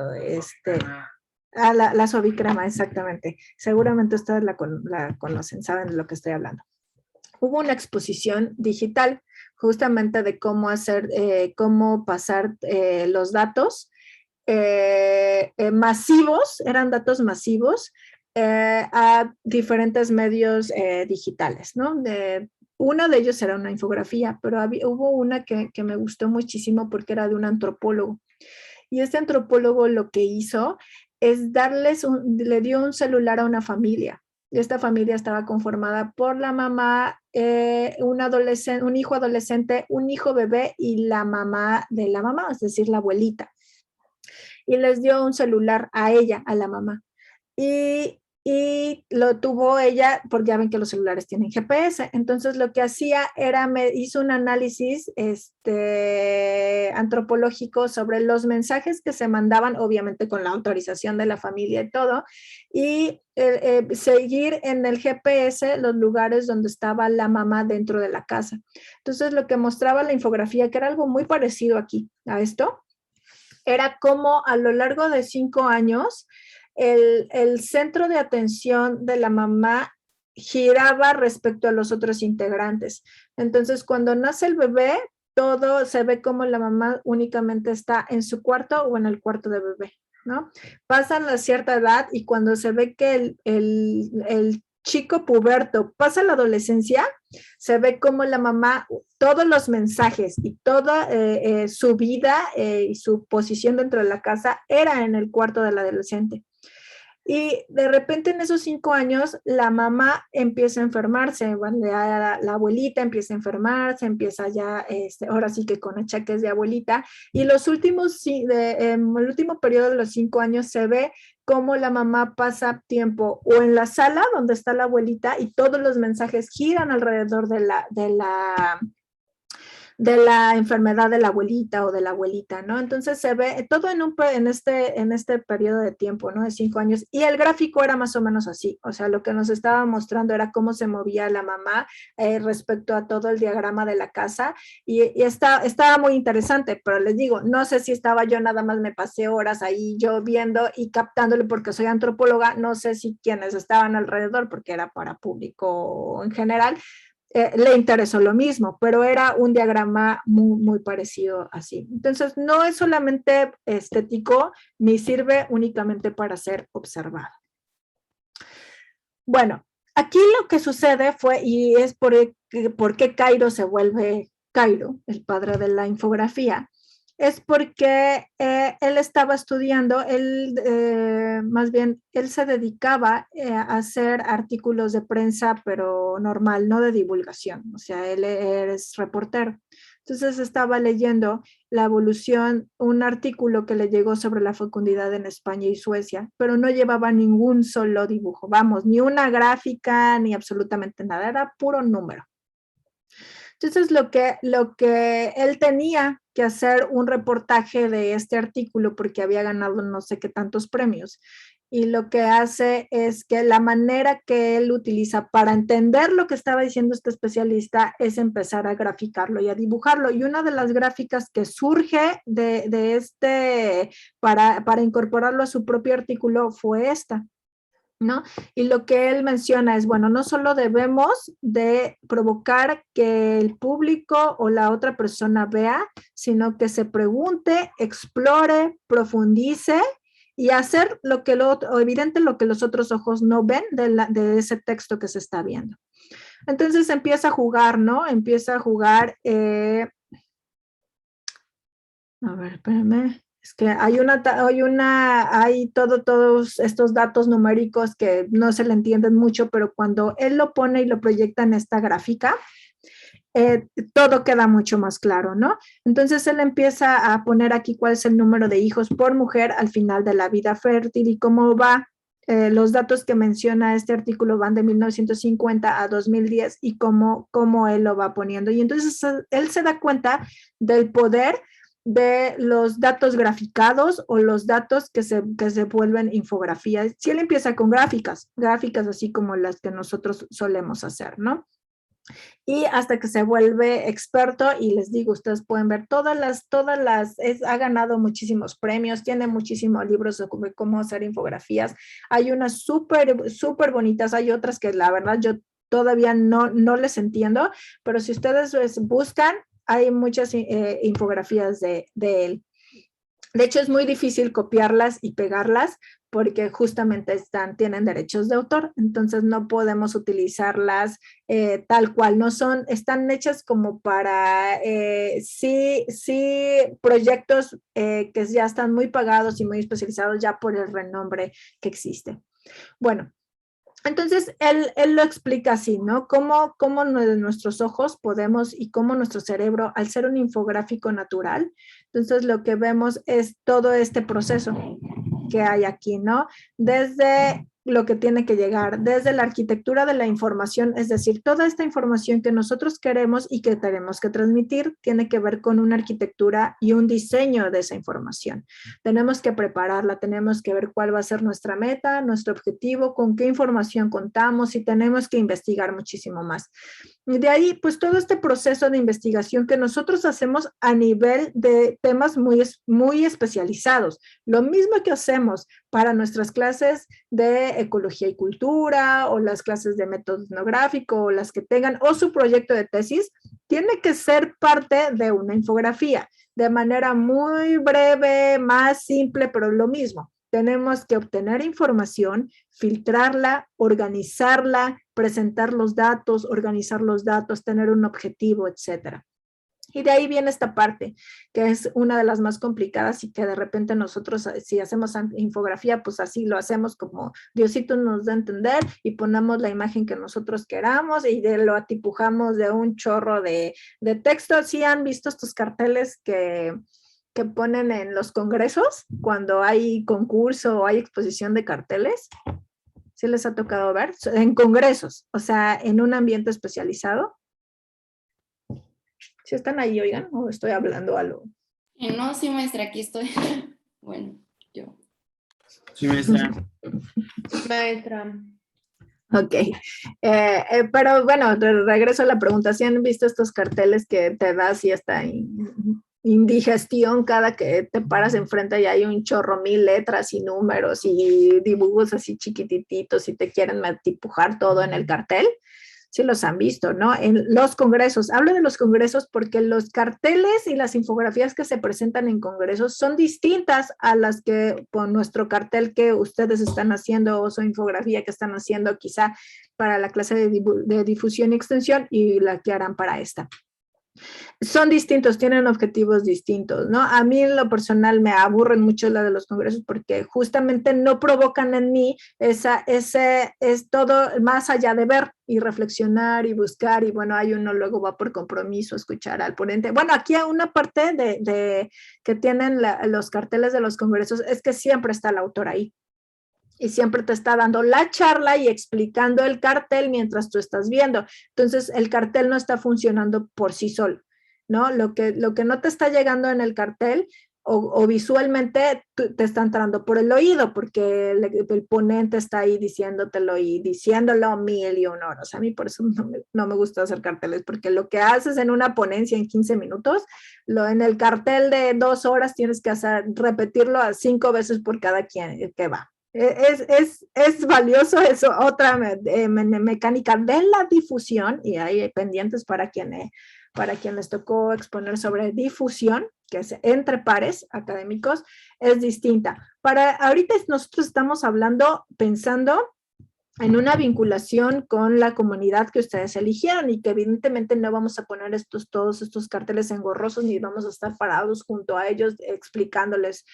A: la Suavicrema, exactamente. Seguramente ustedes la conocen, saben de lo que estoy hablando. Hubo una exposición digital justamente de cómo pasar los datos masivos, eran datos masivos a diferentes medios digitales, ¿no? Uno de ellos era una infografía, pero hubo una que me gustó muchísimo porque era de un antropólogo. Y este antropólogo lo que hizo es le dio un celular a una familia. Esta familia estaba conformada por la mamá, un hijo adolescente, un hijo bebé y la mamá de la mamá, es decir, la abuelita. Y les dio un celular a ella, a la mamá. Y lo tuvo ella, porque ya ven que los celulares tienen GPS. Entonces lo que hacía era, hizo un análisis antropológico sobre los mensajes que se mandaban, obviamente con la autorización de la familia y todo, y seguir en el GPS los lugares donde estaba la mamá dentro de la casa. Entonces lo que mostraba la infografía, que era algo muy parecido aquí a esto, era cómo a lo largo de 5 años el centro de atención de la mamá giraba respecto a los otros integrantes. Entonces, cuando nace el bebé, todo se ve como la mamá únicamente está en su cuarto o en el cuarto de bebé, ¿no? Pasan a cierta edad y cuando se ve que el chico puberto pasa la adolescencia, se ve como la mamá, todos los mensajes y toda su vida y su posición dentro de la casa era en el cuarto del adolescente. Y de repente en esos 5 años la mamá empieza a enfermarse, la abuelita empieza a enfermarse, empieza ya, ahora sí que con achaques de abuelita, y el último periodo de los 5 años se ve cómo la mamá pasa tiempo o en la sala donde está la abuelita y todos los mensajes giran alrededor de la enfermedad de la abuelita o de la abuelita, ¿no? Entonces se ve todo en este periodo de tiempo, ¿no? De 5 años. Y el gráfico era más o menos así. O sea, lo que nos estaba mostrando era cómo se movía la mamá respecto a todo el diagrama de la casa. Y estaba muy interesante, pero les digo, no sé si estaba yo, nada más me pasé horas ahí yo viendo y captándole porque soy antropóloga. No sé si quienes estaban alrededor, porque era para público en general, le interesó lo mismo, pero era un diagrama muy, muy parecido así. Entonces, no es solamente estético, ni sirve únicamente para ser observado. Bueno, aquí lo que sucede fue, y es por qué Cairo se vuelve Cairo, el padre de la infografía, es porque él estaba estudiando, más bien, él se dedicaba a hacer artículos de prensa, pero normal, no de divulgación, o sea, él es reportero. Entonces estaba leyendo la evolución, un artículo que le llegó sobre la fecundidad en España y Suecia, pero no llevaba ningún solo dibujo, vamos, ni una gráfica, ni absolutamente nada, era puro número. Entonces lo que él tenía que que hacer un reportaje de este artículo porque había ganado no sé qué tantos premios. Y lo que hace es que la manera que él utiliza para entender lo que estaba diciendo este especialista es empezar a graficarlo y a dibujarlo. Y una de las gráficas que surge para incorporarlo a su propio artículo fue esta, ¿no? Y lo que él menciona es, bueno, no solo debemos de provocar que el público o la otra persona vea, sino que se pregunte, explore, profundice y hacer evidente lo que los otros ojos no ven de ese texto que se está viendo. Entonces empieza a jugar, ¿no? Empieza a jugar, a ver, espérame. Es que hay todos estos datos numéricos que no se le entienden mucho, pero cuando él lo pone y lo proyecta en esta gráfica, todo queda mucho más claro, ¿no? Entonces él empieza a poner aquí cuál es el número de hijos por mujer al final de la vida fértil y cómo va. Los datos que menciona este artículo van de 1950 a 2010 y cómo él lo va poniendo. Y entonces él se da cuenta del poder de los datos graficados o los datos que se vuelven infografías. Si él empieza con gráficas así como las que nosotros solemos hacer, ¿no? Y hasta que se vuelve experto, y les digo, ustedes pueden ver ha ganado muchísimos premios, tiene muchísimos libros sobre cómo hacer infografías. Hay unas súper bonitas, hay otras que la verdad yo todavía no les entiendo, pero si ustedes buscan, hay muchas infografías de él. De hecho, es muy difícil copiarlas y pegarlas porque justamente tienen derechos de autor, entonces no podemos utilizarlas tal cual, están hechas como para, sí, proyectos que ya están muy pagados y muy especializados ya por el renombre que existe. Bueno, entonces, él lo explica así, ¿no? Cómo nuestros ojos podemos y cómo nuestro cerebro, al ser un infográfico natural, entonces lo que vemos es todo este proceso que hay aquí, ¿no? Desde lo que tiene que llegar, desde la arquitectura de la información, es decir, toda esta información que nosotros queremos y que tenemos que transmitir tiene que ver con una arquitectura y un diseño de esa información. Tenemos que prepararla, tenemos que ver cuál va a ser nuestra meta, nuestro objetivo, con qué información contamos y tenemos que investigar muchísimo más. Y de ahí, pues todo este proceso de investigación que nosotros hacemos a nivel de temas muy especializados. Lo mismo que hacemos para nuestras clases de ecología y cultura o las clases de método etnográfico o las que tengan o su proyecto de tesis, tiene que ser parte de una infografía de manera muy breve, más simple, pero lo mismo. Tenemos que obtener información, filtrarla, organizarla, presentar los datos, organizar los datos, tener un objetivo, etcétera. Y de ahí viene esta parte, que es una de las más complicadas y que de repente nosotros, si hacemos infografía, pues así lo hacemos como Diosito nos da a entender y ponemos la imagen que nosotros queramos y lo atipujamos de un chorro de texto. ¿Sí han visto estos carteles que ponen en los congresos cuando hay concurso o hay exposición de carteles? ¿Sí les ha tocado ver? En congresos, o sea, en un ambiente especializado. ¿Sí están ahí, oigan? ¿O estoy hablando algo?
B: No, sí, maestra, aquí estoy. Bueno, yo.
F: Sí, maestra.
H: Maestra.
A: Ok, pero bueno, regreso a la pregunta. ¿Sí han visto estos carteles que te das y esta indigestión cada que te paras enfrente y hay un chorro, 1000 letras y números y dibujos así chiquititos y te quieren dibujar todo en el cartel? Sí los han visto, ¿no? En los congresos, hablo de los congresos porque los carteles y las infografías que se presentan en congresos son distintas a las que con nuestro cartel que ustedes están haciendo o su infografía que están haciendo quizá para la clase de difusión y extensión y la que harán para esta. Son distintos, tienen objetivos distintos, ¿no? A mí en lo personal me aburren mucho la de los congresos porque justamente no provocan en mí es todo más allá de ver y reflexionar y buscar y bueno, hay uno luego va por compromiso a escuchar al ponente. Bueno, aquí una parte que tienen los carteles de los congresos es que siempre está el autor ahí. Y siempre te está dando la charla y explicando el cartel mientras tú estás viendo. Entonces, el cartel no está funcionando por sí solo. ¿no? Lo que no te está llegando en el cartel o visualmente te está entrando por el oído, porque el ponente está ahí diciéndotelo y diciéndolo 1,000,000 horas. A mí por eso no me gusta hacer carteles, porque lo que haces en una ponencia en 15 minutos, en el cartel de 2 horas tienes que repetirlo 5 veces por cada quien que va. Es valioso eso, otra mecánica de la difusión, y hay pendientes para quien les tocó exponer sobre difusión, que es entre pares académicos, es distinta. Ahorita nosotros estamos pensando en una vinculación con la comunidad que ustedes eligieron y que evidentemente no vamos a poner todos estos carteles engorrosos ni vamos a estar parados junto a ellos explicándoles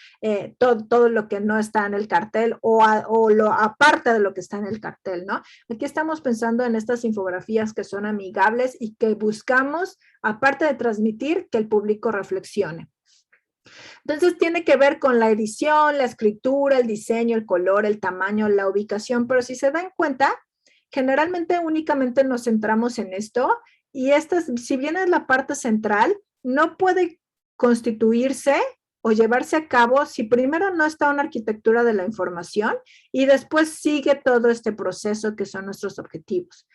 A: todo lo que no está en el cartel o lo aparte de lo que está en el cartel, ¿no? Aquí estamos pensando en estas infografías que son amigables y que buscamos, aparte de transmitir, que el público reflexione. Entonces tiene que ver con la edición, la escritura, el diseño, el color, el tamaño, la ubicación, pero si se dan cuenta, generalmente únicamente nos centramos en esto y si bien es la parte central, no puede constituirse o llevarse a cabo si primero no está una arquitectura de la información y después sigue todo este proceso que son nuestros objetivos.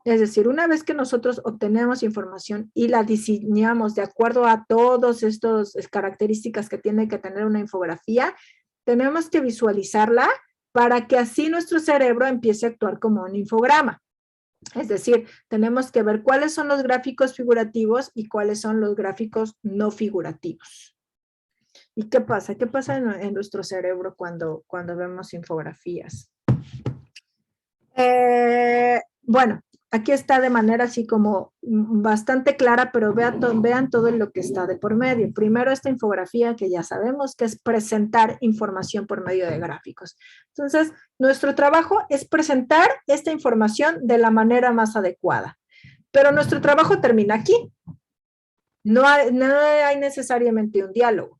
A: Es decir, una vez que nosotros obtenemos información y la diseñamos de acuerdo a todas estas características que tiene que tener una infografía, tenemos que visualizarla para que así nuestro cerebro empiece a actuar como un infograma. Es decir, tenemos que ver cuáles son los gráficos figurativos y cuáles son los gráficos no figurativos. ¿Y qué pasa? ¿Qué pasa en nuestro cerebro cuando vemos infografías? Bueno, aquí está de manera así como bastante clara, pero vean todo lo que está de por medio. Primero esta infografía que ya sabemos que es presentar información por medio de gráficos. Entonces, nuestro trabajo es presentar esta información de la manera más adecuada. Pero nuestro trabajo termina aquí. No hay necesariamente un diálogo.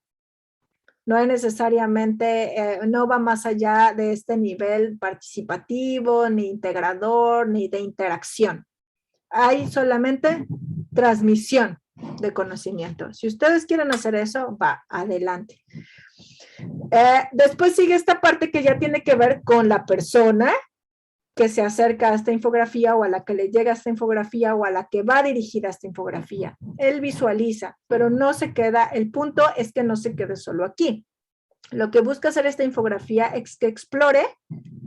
A: No hay necesariamente, no va más allá de este nivel participativo, ni integrador, ni de interacción. Hay solamente transmisión de conocimiento. Si ustedes quieren hacer eso, va, adelante. Después sigue esta parte que ya tiene que ver con la persona que se acerca a esta infografía o a la que le llega esta infografía o a la que va dirigida esta infografía. Él visualiza, pero no se queda, el punto es que no se quede solo aquí. Lo que busca hacer esta infografía es que explore,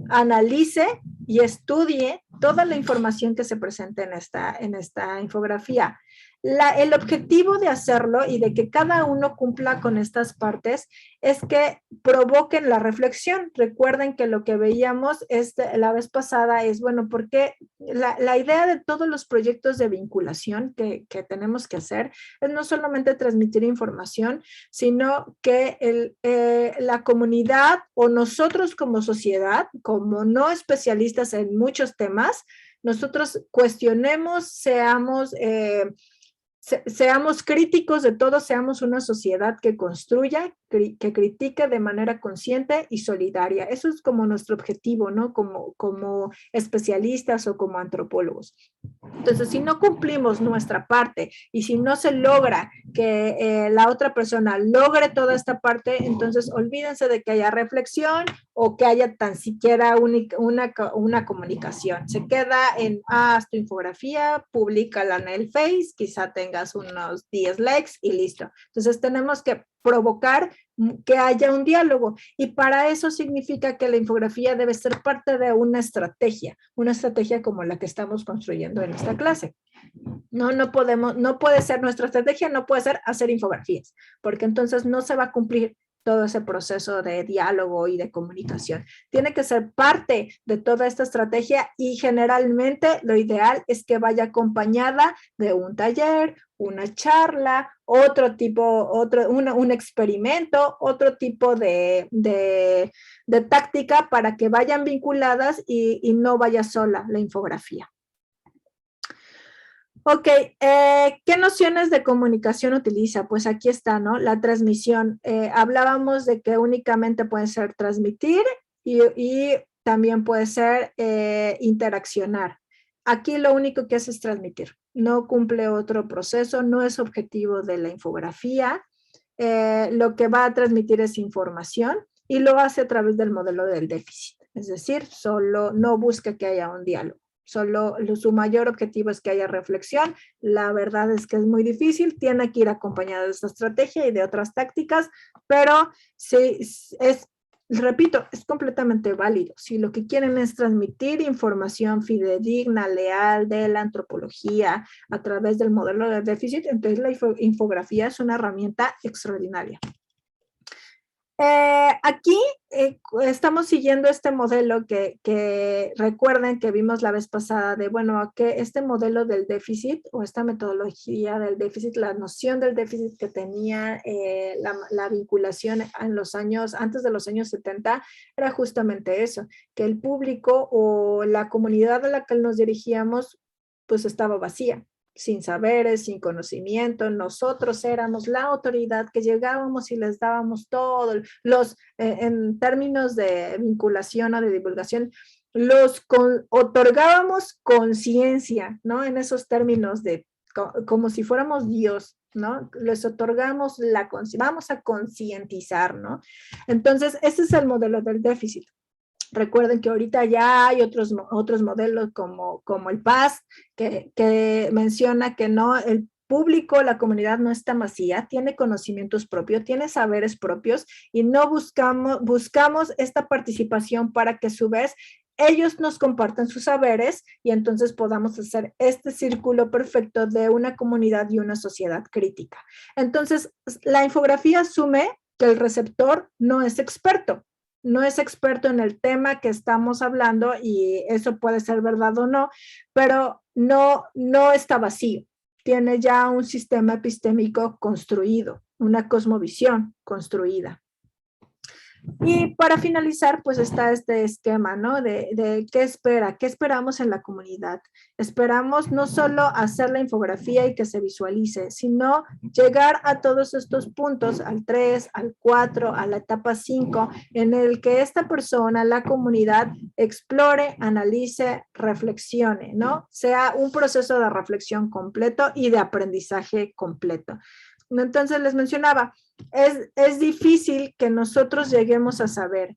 A: analice y estudie toda la información que se presenta en esta infografía. El objetivo de hacerlo y de que cada uno cumpla con estas partes es que provoquen la reflexión. Recuerden que lo que veíamos la vez pasada es, bueno, porque la idea de todos los proyectos de vinculación que tenemos que hacer es no solamente transmitir información, sino que la comunidad o nosotros como sociedad, como no especialistas en muchos temas, nosotros cuestionemos, seamos críticos de todo, seamos una sociedad que construya, que critique de manera consciente y solidaria. Eso es como nuestro objetivo, ¿no? Como especialistas o como antropólogos. Entonces, si no cumplimos nuestra parte y si no se logra que la otra persona logre toda esta parte, entonces olvídense de que haya reflexión o que haya tan siquiera una comunicación. Se queda en, haz tu infografía, públicala en el Face, quizá tengas unos 10 likes y listo. Entonces tenemos que provocar que haya un diálogo y para eso significa que la infografía debe ser parte de una estrategia como la que estamos construyendo en esta clase. No puede ser nuestra estrategia, no puede ser hacer infografías, porque entonces no se va a cumplir todo ese proceso de diálogo y de comunicación. Tiene que ser parte de toda esta estrategia y generalmente lo ideal es que vaya acompañada de un taller, una charla, un experimento, otro tipo de táctica para que vayan vinculadas y no vaya sola la infografía. Ok, ¿qué nociones de comunicación utiliza? Pues aquí está, ¿no? La transmisión. Hablábamos de que únicamente puede ser transmitir y también puede ser interaccionar. Aquí lo único que hace es transmitir. no cumple otro proceso, no es objetivo de la infografía. Lo que va a transmitir es información y lo hace a través del modelo del déficit. Es decir, solo no busca que haya un diálogo. Solo su mayor objetivo es que haya reflexión. La verdad es que es muy difícil, tiene que ir acompañado de esta estrategia y de otras tácticas, pero sí, repito, es completamente válido. Si lo que quieren es transmitir información fidedigna, leal de la antropología a través del modelo de déficit, entonces la infografía es una herramienta extraordinaria. Aquí estamos siguiendo este modelo que recuerden que vimos la vez pasada de, bueno, que este modelo del déficit o esta metodología del déficit, la noción del déficit que tenía la vinculación en los años, antes de los años 70, era justamente eso, que el público o la comunidad a la que nos dirigíamos pues estaba vacía, sin saberes, sin conocimiento. Nosotros éramos la autoridad que llegábamos y les dábamos todos en términos de vinculación o de divulgación, otorgábamos conciencia, ¿no? En esos términos de como si fuéramos Dios, ¿no? Les otorgamos la conciencia, vamos a concientizar, ¿no? Entonces, ese es el modelo del déficit. Recuerden que ahorita ya hay otros modelos como el PAS, que menciona que no, el público, la comunidad no está vacía, tiene conocimientos propios, tiene saberes propios y no buscamos esta participación para que a su vez ellos nos compartan sus saberes y entonces podamos hacer este círculo perfecto de una comunidad y una sociedad crítica. Entonces, la infografía asume que el receptor no es experto en el tema que estamos hablando y eso puede ser verdad o no, pero no está vacío. Tiene ya un sistema epistémico construido, una cosmovisión construida. Y para finalizar, pues está este esquema, ¿no? De qué esperamos en la comunidad. Esperamos no solo hacer la infografía y que se visualice, sino llegar a todos estos puntos, al 3, al 4, a la etapa 5, en el que esta persona, la comunidad, explore, analice, reflexione, ¿no? Sea un proceso de reflexión completo y de aprendizaje completo. Entonces les mencionaba, es difícil que nosotros lleguemos a saber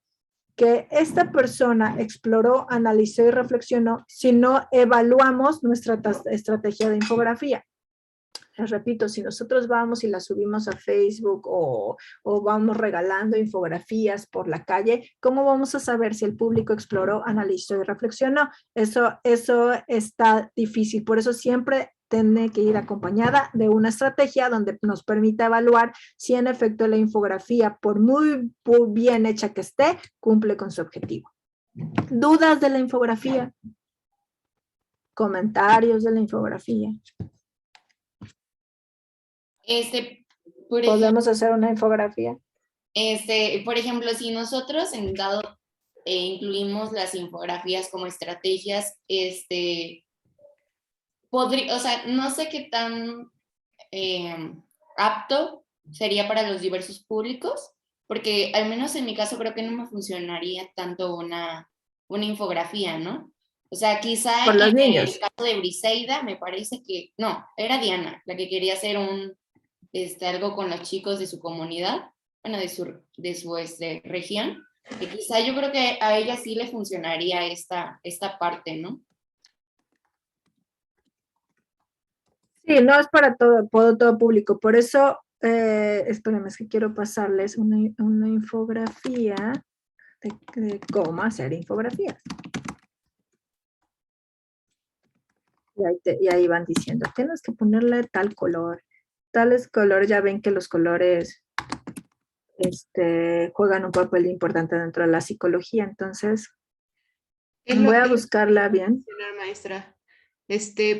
A: que esta persona exploró, analizó y reflexionó si no evaluamos nuestra estrategia de infografía. Les repito, si nosotros vamos y la subimos a Facebook o vamos regalando infografías por la calle, ¿cómo vamos a saber si el público exploró, analizó y reflexionó? Eso está difícil, por eso siempre tiene que ir acompañada de una estrategia donde nos permita evaluar si en efecto la infografía, por muy bien hecha que esté, cumple con su objetivo. ¿Dudas de la infografía? ¿Comentarios de la infografía? ¿Podemos hacer una infografía?
B: Por ejemplo, si nosotros en dado incluimos las infografías como estrategias, o sea, no sé qué tan apto sería para los diversos públicos, porque al menos en mi caso creo que no me funcionaría tanto una infografía, ¿no? O sea, quizá
A: por los
B: en
A: niños.
B: el caso de Briseida me parece que, no, era Diana la que quería hacer algo con los chicos de su comunidad, bueno, de su región, que quizá yo creo que a ella sí le funcionaría esta parte, ¿no?
A: Sí, no es para todo público, por eso, espérenme, es que quiero pasarles una infografía de cómo hacer infografías. Y ahí van diciendo, tienes que ponerle tal color, tales colores, ya ven que los colores juegan un papel importante dentro de la psicología, entonces voy a buscarla bien.
H: Maestra.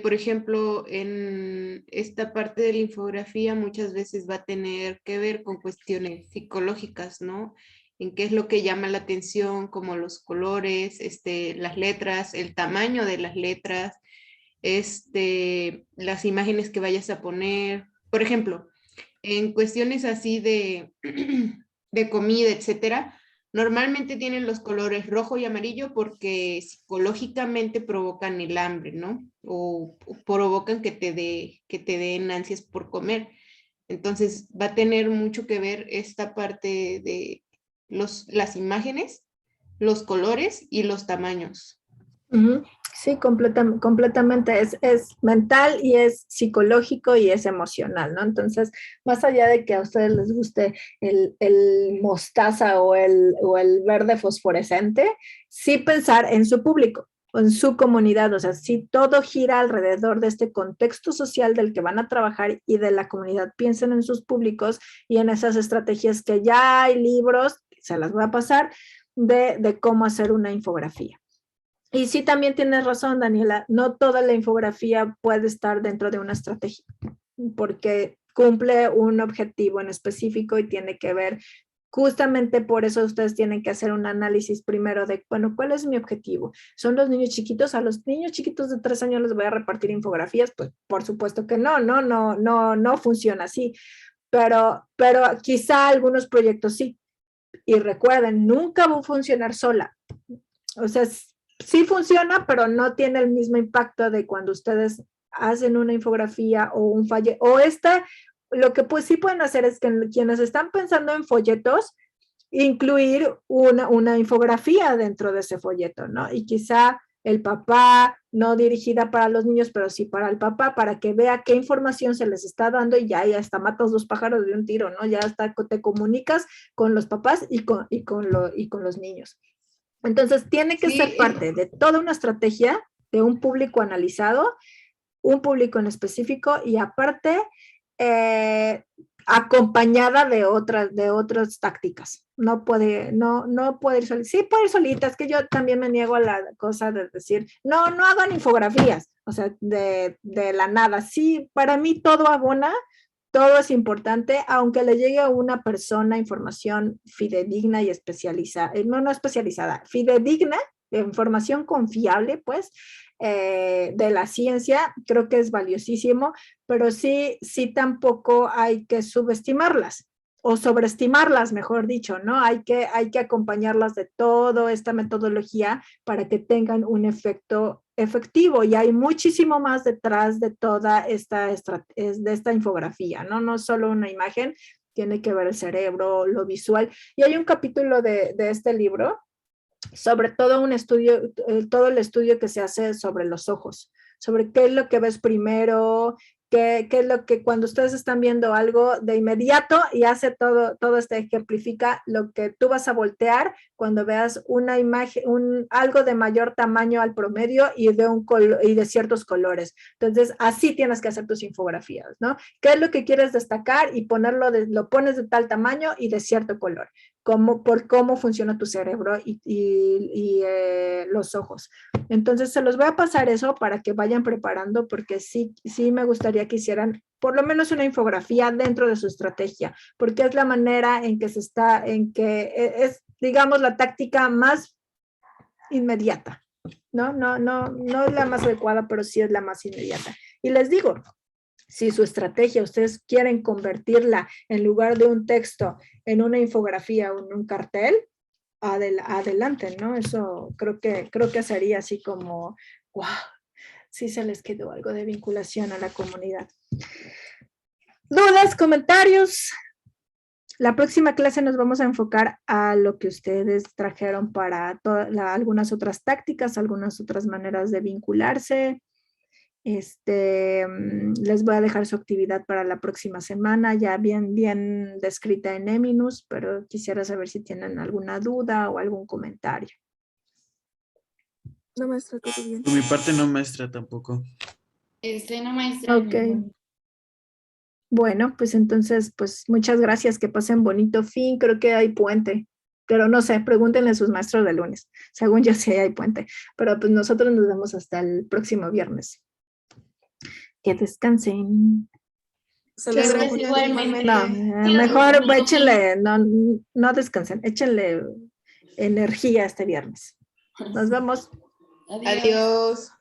H: Por ejemplo, en esta parte de la infografía muchas veces va a tener que ver con cuestiones psicológicas, ¿no? En qué es lo que llama la atención, como los colores, las letras, el tamaño de las letras, las imágenes que vayas a poner. Por ejemplo, en cuestiones así de comida, etcétera, Normalmente tienen los colores rojo y amarillo porque psicológicamente provocan el hambre, ¿no? O provocan que te den ansias por comer. Entonces va a tener mucho que ver esta parte de las imágenes, los colores y los tamaños.
A: Ujú. Sí, completamente. Es mental y es psicológico y es emocional, ¿no? Entonces, más allá de que a ustedes les guste el mostaza o el verde fosforescente, sí pensar en su público, en su comunidad. O sea, si todo gira alrededor de este contexto social del que van a trabajar y de la comunidad, piensen en sus públicos y en esas estrategias que ya hay libros, se las voy a pasar, de cómo hacer una infografía. Y sí, también tienes razón, Daniela, no toda la infografía puede estar dentro de una estrategia, porque cumple un objetivo en específico y tiene que ver, justamente por eso ustedes tienen que hacer un análisis primero de, bueno, ¿cuál es mi objetivo? ¿Son los niños chiquitos? ¿A los niños chiquitos de 3 años les voy a repartir infografías? Pues por supuesto que no funciona así, pero quizá algunos proyectos sí. Y recuerden, nunca va a funcionar sola. O sea, sí funciona, pero no tiene el mismo impacto de cuando ustedes hacen una infografía o un folleto. O lo que pues sí pueden hacer es que quienes están pensando en folletos, incluir una infografía dentro de ese folleto, ¿no? Y quizá el papá, no dirigida para los niños, pero sí para el papá, para que vea qué información se les está dando y ya hasta matas 2 pájaros de un tiro, ¿no? Ya hasta te comunicas con los papás y con los niños. Entonces, tiene que ser parte de toda una estrategia de un público analizado, un público en específico y aparte acompañada de otras tácticas. No puede ir solita. Sí puede ir solita, es que yo también me niego a la cosa de decir, no hagan infografías, o sea, de la nada. Sí, para mí todo abona, todo es importante, aunque le llegue a una persona información fidedigna y especializada, no especializada, fidedigna, información confiable, pues, de la ciencia, creo que es valiosísimo, pero sí tampoco hay que subestimarlas o sobreestimarlas, mejor dicho, ¿no? Hay que acompañarlas de toda esta metodología para que tengan un efecto efectivo y hay muchísimo más detrás de toda esta infografía, ¿no? No solo una imagen, tiene que ver el cerebro, lo visual. Y hay un capítulo de este libro sobre todo un estudio, todo el estudio que se hace sobre los ojos, sobre qué es lo que ves primero, qué es lo que cuando ustedes están viendo algo de inmediato y hace todo ejemplifica lo que tú vas a voltear cuando veas una imagen, algo de mayor tamaño al promedio y de ciertos colores. Entonces, así tienes que hacer tus infografías, ¿no? ¿Qué es lo que quieres destacar y lo pones de tal tamaño y de cierto color? Por cómo funciona tu cerebro y los ojos. Entonces, se los voy a pasar eso para que vayan preparando, porque sí me gustaría que hicieran por lo menos una infografía dentro de su estrategia, porque es la manera en que es, digamos, la táctica más inmediata, ¿no? No es la más adecuada, pero sí es la más inmediata. Y les digo, si su estrategia ustedes quieren convertirla en lugar de un texto en una infografía o en un cartel, adelante, ¿no? Eso creo que sería así como, wow, sí se les quedó algo de vinculación a la comunidad. ¿Dudas, comentarios? La próxima clase nos vamos a enfocar a lo que ustedes trajeron para algunas otras tácticas, algunas otras maneras de vincularse. Les voy a dejar su actividad para la próxima semana, ya bien descrita en Eminus, pero quisiera saber si tienen alguna duda o algún comentario.
D: No, maestra, todo bien.
F: Por mi parte no, maestra, tampoco.
B: No, maestra.
A: Ok. Bueno, pues entonces, pues muchas gracias, que pasen bonito fin, creo que hay puente, pero no sé, pregúntenle a sus maestros de lunes, según yo sí hay puente, pero pues nosotros nos vemos hasta el próximo viernes. Que descansen.
C: Muchas
B: Gracias,
C: gracias.
B: igualmente.
A: No, mejor échenle, no descansen, échenle energía este viernes. Nos vemos.
H: Adiós.